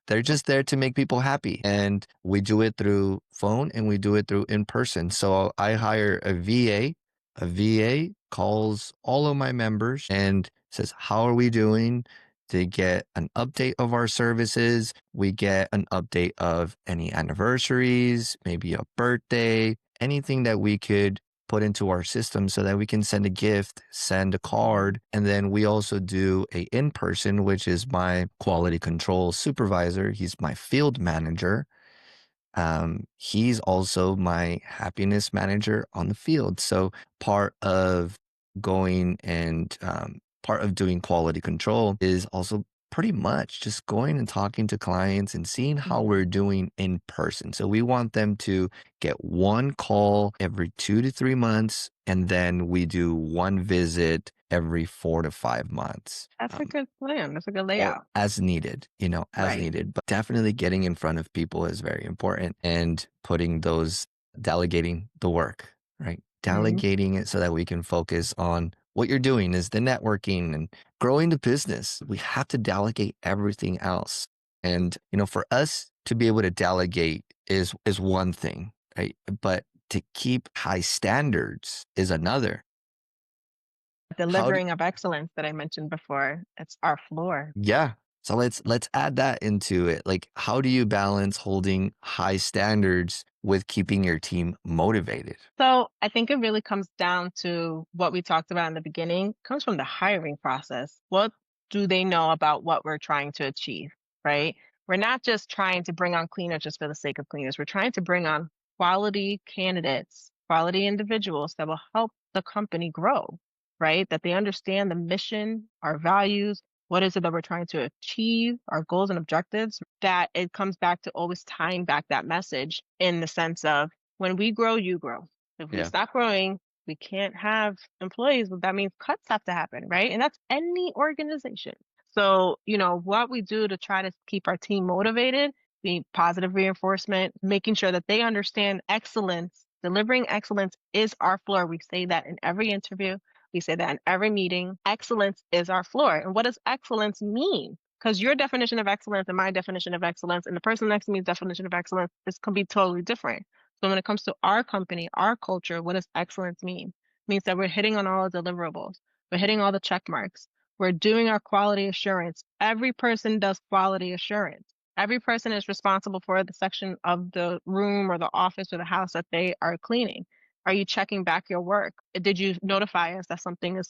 They're just there to make people happy. And we do it through phone and we do it through in person. So I hire a VA. A VA calls all of my members and says, "How are we doing?" They get an update of our services. We get an update of any anniversaries, maybe a birthday, anything that we could put into our system so that we can send a gift, send a card. And then we also do a in-person, which is my quality control supervisor. He's my field manager. He's also my happiness manager on the field. So part of going and part of doing quality control is also pretty much just going and talking to clients and seeing how Mhm. we're doing in person. So we want them to get one call every 2 to 3 months, and then we do one visit every 4 to 5 months. That's a good plan. That's a good Or layout. as needed, as Right. needed. But definitely getting in front of people is very important and putting those, delegating the work, right? Hmm. Delegating it so that we can focus on what you're doing is the networking and growing the business. We have to delegate everything else. And, for us to be able to delegate is one thing, right? But to keep high standards is another. How do Delivering of excellence that I mentioned before. It's our floor. Yeah. So let's add that into it. Like, how do you balance holding high standards with keeping your team motivated? So I think it really comes down to what we talked about in the beginning, comes from the hiring process. What do they know about what we're trying to achieve, right? We're not just trying to bring on cleaners just for the sake of cleaners. We're trying to bring on quality candidates, quality individuals that will help the company grow, right? That they understand the mission, our values, what is it that we're trying to achieve, our goals and objectives, that it comes back to always tying back that message in the sense of when we grow, you grow. If we Yeah. stop growing, we can't have employees. Well, that means cuts have to happen, right? And that's any organization. So, what we do to try to keep our team motivated, the positive reinforcement, making sure that they understand excellence, delivering excellence is our floor. We say that in every interview. We say that in every meeting. Excellence is our floor. And what does excellence mean? Because your definition of excellence and my definition of excellence and the person next to me's definition of excellence is can be totally different. So when it comes to our company, our culture, what does excellence mean? It means that we're hitting on all the deliverables. We're hitting all the check marks. We're doing our quality assurance. Every person does quality assurance. Every person is responsible for the section of the room or the office or the house that they are cleaning. Are you checking back your work? Did you notify us that something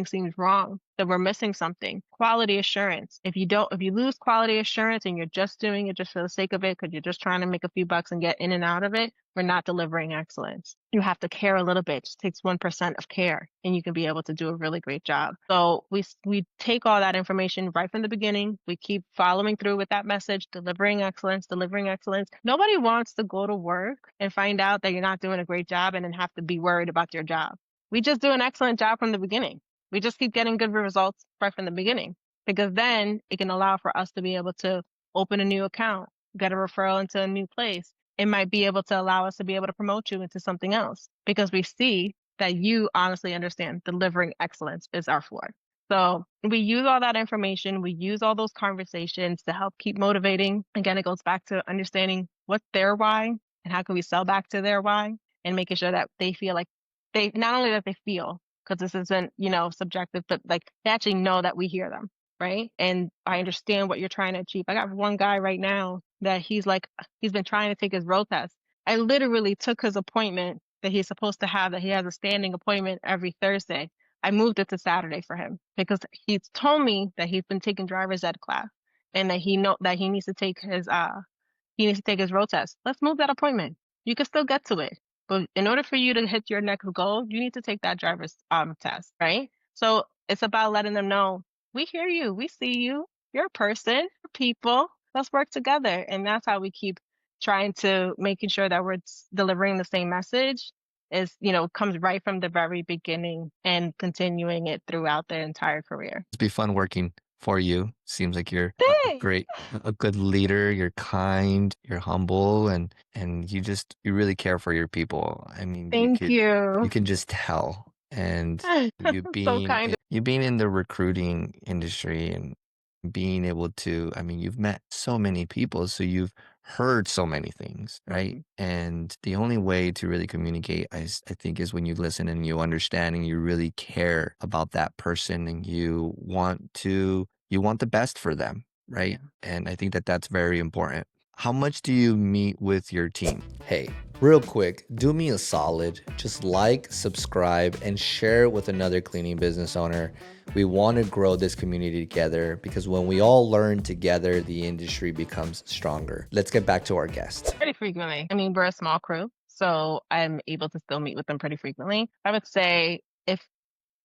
seems wrong, that we're missing something? Quality assurance. If you lose quality assurance and you're just doing it just for the sake of it, because you're just trying to make a few bucks and get in and out of it, we're not delivering excellence. You have to care a little bit. It just takes 1% of care and you can be able to do a really great job. So we take all that information right from the beginning. We keep following through with that message, delivering excellence, delivering excellence. Nobody wants to go to work and find out that you're not doing a great job and then have to be worried about your job. We just do an excellent job from the beginning. We just keep getting good results right from the beginning because then it can allow for us to be able to open a new account, get a referral into a new place. It might be able to allow us to be able to promote you into something else because we see that you honestly understand delivering excellence is our floor. So we use all that information, we use all those conversations to help keep motivating. Again, it goes back to understanding what's their why and how can we sell back to their why and making sure that they feel like they not only that they feel, because this isn't, subjective, but like they actually know that we hear them, right? And I understand what you're trying to achieve. I got one guy right now that he's been trying to take his road test. I literally took his appointment that he's supposed to have, that he has a standing appointment every Thursday. I moved it to Saturday for him because he's told me that he's been taking driver's ed class. and that he needs to take his road test. Let's move that appointment. You can still get to it. But in order for you to hit your next goal, you need to take that driver's test, right? So it's about letting them know, we hear you, we see you, you're a person, you're people. Let's work together. And that's how we keep trying to making sure that we're delivering the same message is, comes right from the very beginning and continuing it throughout their entire career. It's be fun working for you. Seems like you're a Thanks. great, a good leader. You're kind, you're humble, and you really care for your people. I mean, Thank you you. can just tell. And So kind. you being in the recruiting industry and being able to, I mean, you've met so many people, so you've heard so many things, right? Mhm. And the only way to really communicate, I think, is when you listen and you understand and you really care about that person and you want the best for them, right? Yeah. And I think that that's very important. How much do you meet with your team? Hey, real quick, do me a solid. Just like, subscribe, and share with another cleaning business owner. We want to grow this community together because when we all learn together, the industry becomes stronger. Let's get back to our guest. Pretty frequently. I mean, we're a small crew, so I'm able to still meet with them pretty frequently. I would say if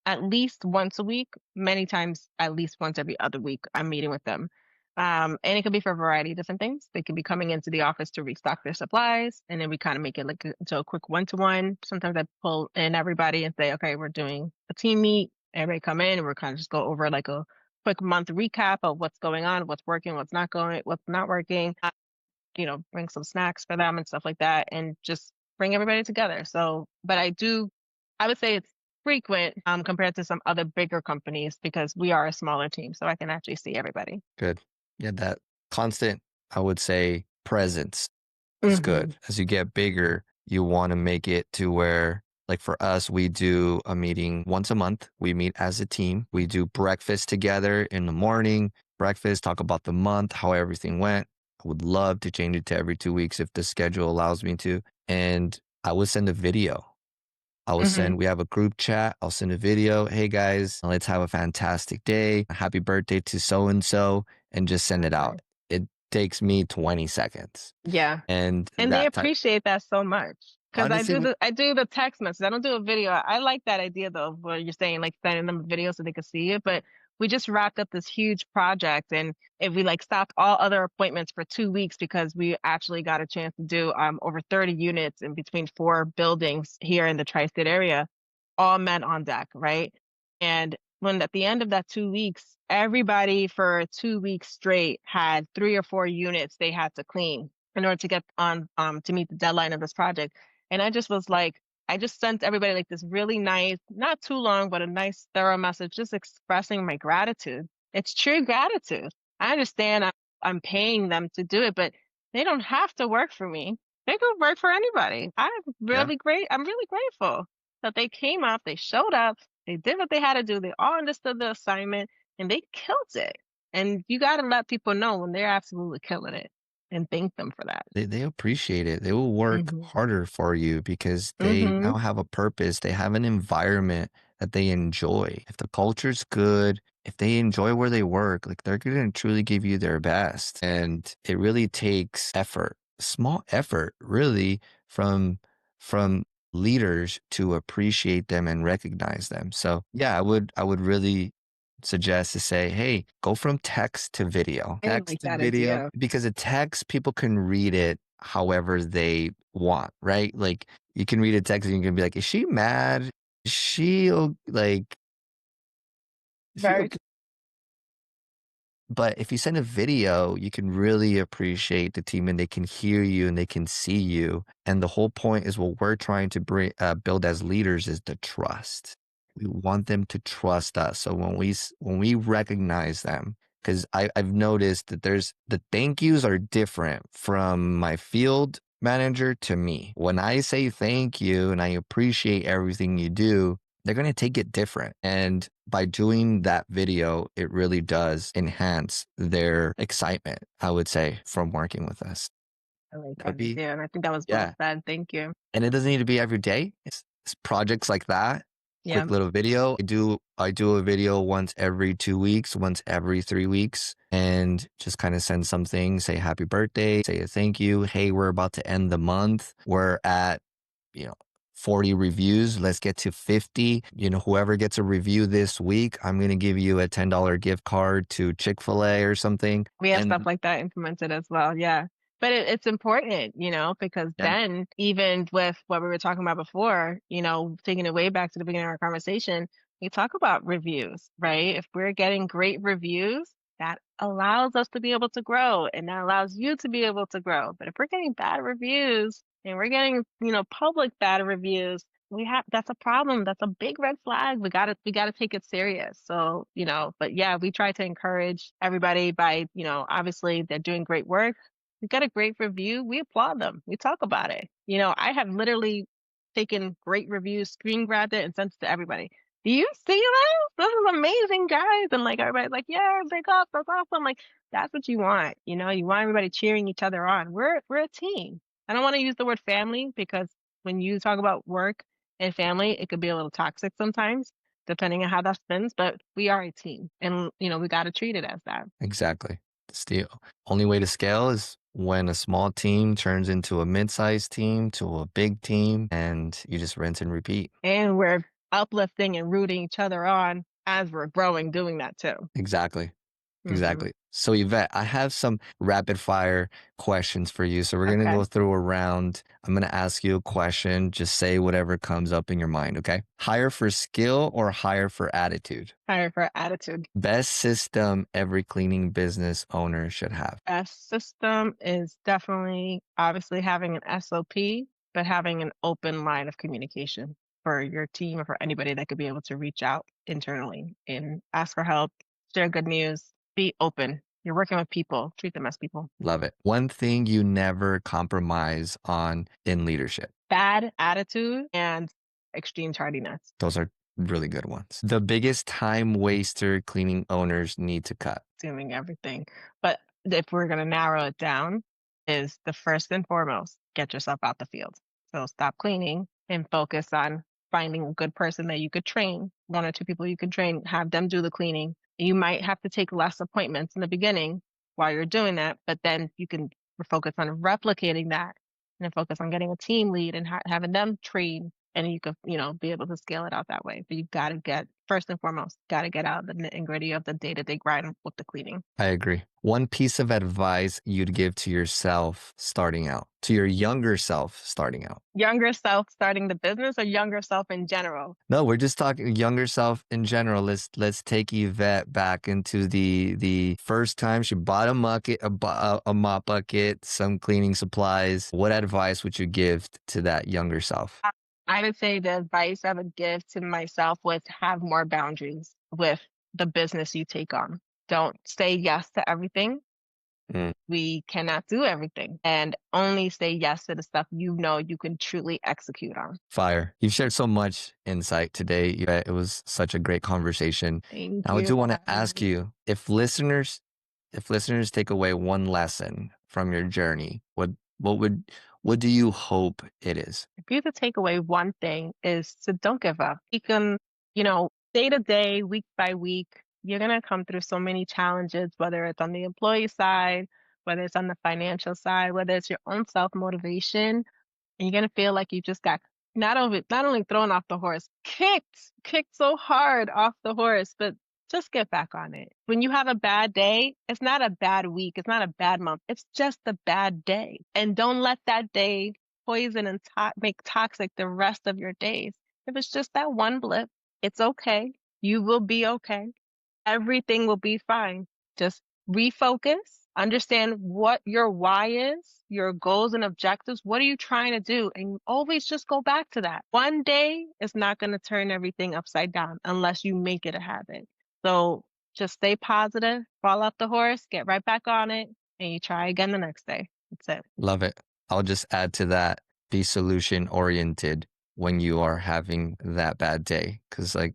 at least once a week, many times at least once every other week, I'm meeting with them. And it could be for a variety of different things. They could be coming into the office to restock their supplies, and then we kind of make it like into a quick one-to-one. Sometimes I pull in everybody and say, okay, we're doing a team meet. Everybody come in and we're kind of just go over like a quick month recap of what's going on, what's working, what's not working. Bring some snacks for them and stuff like that, and just bring everybody together. So, but I would say it's frequent compared to some other bigger companies because we are a smaller team, so I can actually see everybody. Good. Yeah, that constant, I would say, presence is Hmm. good. As you get bigger, you want to make it to where, like for us, we do a meeting once a month. We meet as a team. We do breakfast together in the morning, breakfast, talk about the month, how everything went. I would love to change it to every 2 weeks if the schedule allows me to. And I would send a video. Hmm. We have a group chat. I'll send a video. Hey guys, let's have a fantastic day. Happy birthday to so and so, and just send That's it out. nice. It takes me 20 seconds. Yeah. And And they that type, appreciate that so much because honestly, I do the text message. I don't do a video. I like that idea though, where you're saying like sending them a video so they can see it. But we just wrapped up this huge project, and if we like stopped all other appointments for 2 weeks because we actually got a chance to do over 30 units in between four buildings here in the tri-state area, all men on deck, right? And when at the end of that 2 weeks, everybody for 2 weeks straight had 3 or 4 units they had to clean in order to get on to meet the deadline of this project. And I just was like, I just sent everybody like this really nice, not too long, but a nice thorough message, just expressing my gratitude. It's true gratitude. I understand I'm paying them to do it, but they don't have to work for me. They could work for anybody. yeah, I'm really grateful that they came up, they showed up, they did what they had to do, they all understood the assignment, and they killed it. And you got to let people know when they're absolutely killing it and thank them for that. they appreciate it. They will work Mhm. harder for you because they Mhm. now have a purpose. They have an environment that they enjoy. If the culture's good, if they enjoy where they work, like they're going to truly give you their best. And it really takes effort, small effort, really, from leaders to appreciate them and recognize them. So yeah, I would really suggest to say, hey, go from text to video. I Text like to that video, idea. because a text, people can read it however they want, right? Like you can read a text and you can be like, is she mad? Is she like, is she Very okay? But if you send a video, you can really appreciate the team and they can hear you and they can see you. And the whole point is what we're trying to build as leaders is the trust. We want them to trust us. So when we recognize them, because I've noticed that there's the thank yous are different from my field manager to me. When I say thank you and I appreciate everything you do, they're going to take it different. And by doing that video, it really does enhance their excitement, I would say, from working with us. I like That that would be, idea, and I think that was well yeah. said. Thank you. And it doesn't need to be every day. It's projects like that. Yeah. quick little video. I do a video once every 2 weeks, once every 3 weeks, and just kind of send something, say happy birthday, say a thank you. Hey, we're about to end the month. We're at, you know, 40 reviews. Let's get to 50. Whoever gets a review this week, I'm going to give you a $10 gift card to Chick-fil-A or something. We have stuff And like that implemented as well. Yeah. But it's important, because yeah, then even with what we were talking about before, taking it way back to the beginning of our conversation, we talk about reviews, right? If we're getting great reviews, that allows us to be able to grow and that allows you to be able to grow. But if we're getting bad reviews and we're getting, public bad reviews, that's a problem. That's a big red flag. We gotta take it serious. So, but yeah, we try to encourage everybody by, obviously they're doing great work. We got a great review. We applaud them. We talk about it. I have literally taken great reviews, screen grabbed it, and sent it to everybody. Do you see this? This is amazing, guys. And like everybody's like, yeah, big up, that's awesome. Like that's what you want. You want everybody cheering each other on. We're a team. I don't want to use the word family because when you talk about work and family, it could be a little toxic sometimes, depending on how that spins. But we are a team, and we got to treat it as that. exactly. It's the only way to scale is when a small team turns into a mid-sized team to a big team, and you just rinse and repeat. And we're uplifting and rooting each other on as we're growing, doing that too. Exactly. Hmm. Exactly. So Yvette, I have some rapid fire questions for you. So we're going to Okay. go through a round. I'm going to ask you a question. Just say whatever comes up in your mind. Okay. Hire for skill or hire for attitude? Hire for attitude. Best system every cleaning business owner should have. Best system is definitely obviously having an SOP, but having an open line of communication for your team or for anybody that could be able to reach out internally and ask for help, share good news, be open. You're working with people, treat them as people. Love it. One thing you never compromise on in leadership. Bad attitude and extreme tardiness. Those are really good ones. The biggest time waster cleaning owners need to cut. Doing everything. But if we're going to narrow it down, is the first and foremost, get yourself out the field. So stop cleaning and focus on finding a good person that you could train, one or two people you could train, have them do the cleaning. You might have to take less appointments in the beginning while you're doing that, but then you can focus on replicating that and then focus on getting a team lead and having them train and you could, be able to scale it out that way. But you got to get first and foremost, got to get out the nitty and gritty of the day-to-day grind with the cleaning. I agree. One piece of advice you'd give to yourself starting out, to your younger self starting out. Younger self starting the business or younger self in general? No, we're just talking younger self in general. Let's take Yvette back into the first time she bought a bucket, a mop bucket, some cleaning supplies. What advice would you give to that younger self? I would say the advice I would give to myself was have more boundaries with the business you take on. Don't say yes to everything. Mm, We cannot do everything and only say yes to the stuff you can truly execute on. fire. You've shared so much insight today, Yvette. It was such a great conversation. Thank Now, I you do for want to having ask me. you if listeners take away one lesson from your journey, what do you hope it is? If you could take away one thing is to don't give up. You can, day to day, week by week, you're going to come through so many challenges, whether it's on the employee side, whether it's on the financial side, whether it's your own self motivation, and you're gonna feel like you just got not only thrown off the horse, kicked so hard off the horse, but just get back on it. When you have a bad day, it's not a bad week, it's not a bad month, it's just a bad day. And don't let that day poison and make toxic the rest of your days. If it's just that one blip, it's okay. You will be okay. Everything will be fine. Just refocus, understand what your why is, your goals and objectives. What are you trying to do? And always just go back to that. One day is not going to turn everything upside down unless you make it a habit. So just stay positive, fall off the horse, get right back on it, and you try again the next day. That's it. Love it. I'll just add to that, be solution oriented when you are having that bad day. Cause like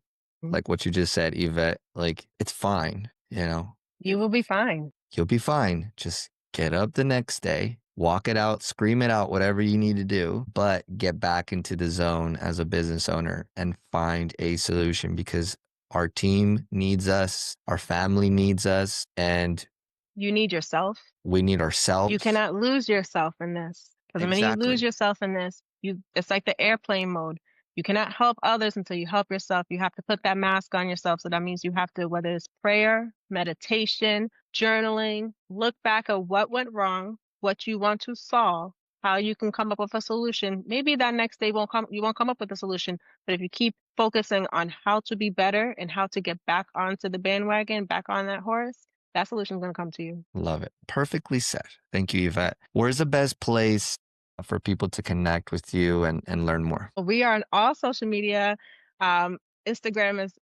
what you just said, Yvette, like it's fine, You will be fine. you'll be fine. Just get up the next day walk it out, scream it out, whatever you need to do, but get back into the zone as a business owner and find a solution because our team needs us, our family needs us, and You need yourself. we need You ourselves. cannot lose yourself in this. Because the minute you lose Exactly. yourself in this, it's like the airplane mode. You cannot help others until you help yourself. You have to put that mask on yourself. So that means you have to, whether it's prayer, meditation, journaling, look back at what went wrong, what you want to solve, how you can come up with a solution. Maybe that next day you won't come up with a solution, but if you keep focusing on how to be better and how to get back onto the bandwagon, back on that horse, that solution is going to come to you. Love it. Perfectly said. Thank you, Yvette. Where's the best place for people to connect with you and learn more? We are on all social media. Um, Instagram is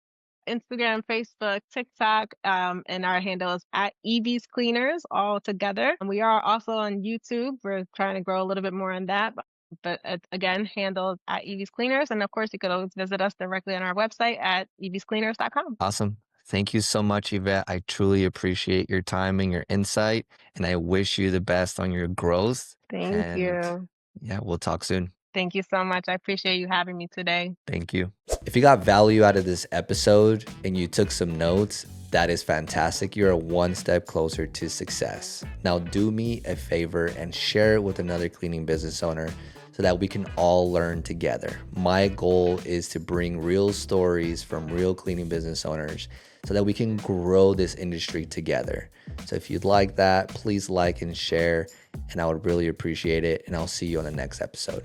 Instagram, Facebook, TikTok, and our handle is at Evie's Cleaners all together. And we are also on YouTube. We're trying to grow a little bit more on that, but again, handle at Evie's Cleaners. And of course, you could always visit us directly on our website at eviescleaners.com. Awesome. Thank you so much, Yvette. I truly appreciate your time and your insight, and I wish you the best on your growth. Thank And you. yeah, we'll talk soon. Thank you so much. I appreciate you having me today. Thank you. If you got value out of this episode and you took some notes, that is fantastic. You're one step closer to success. Now, do me a favor and share it with another cleaning business owner so that we can all learn together. My goal is to bring real stories from real cleaning business owners so that we can grow this industry together. So if you'd like that, please like and share, and I would really appreciate it. And I'll see you on the next episode.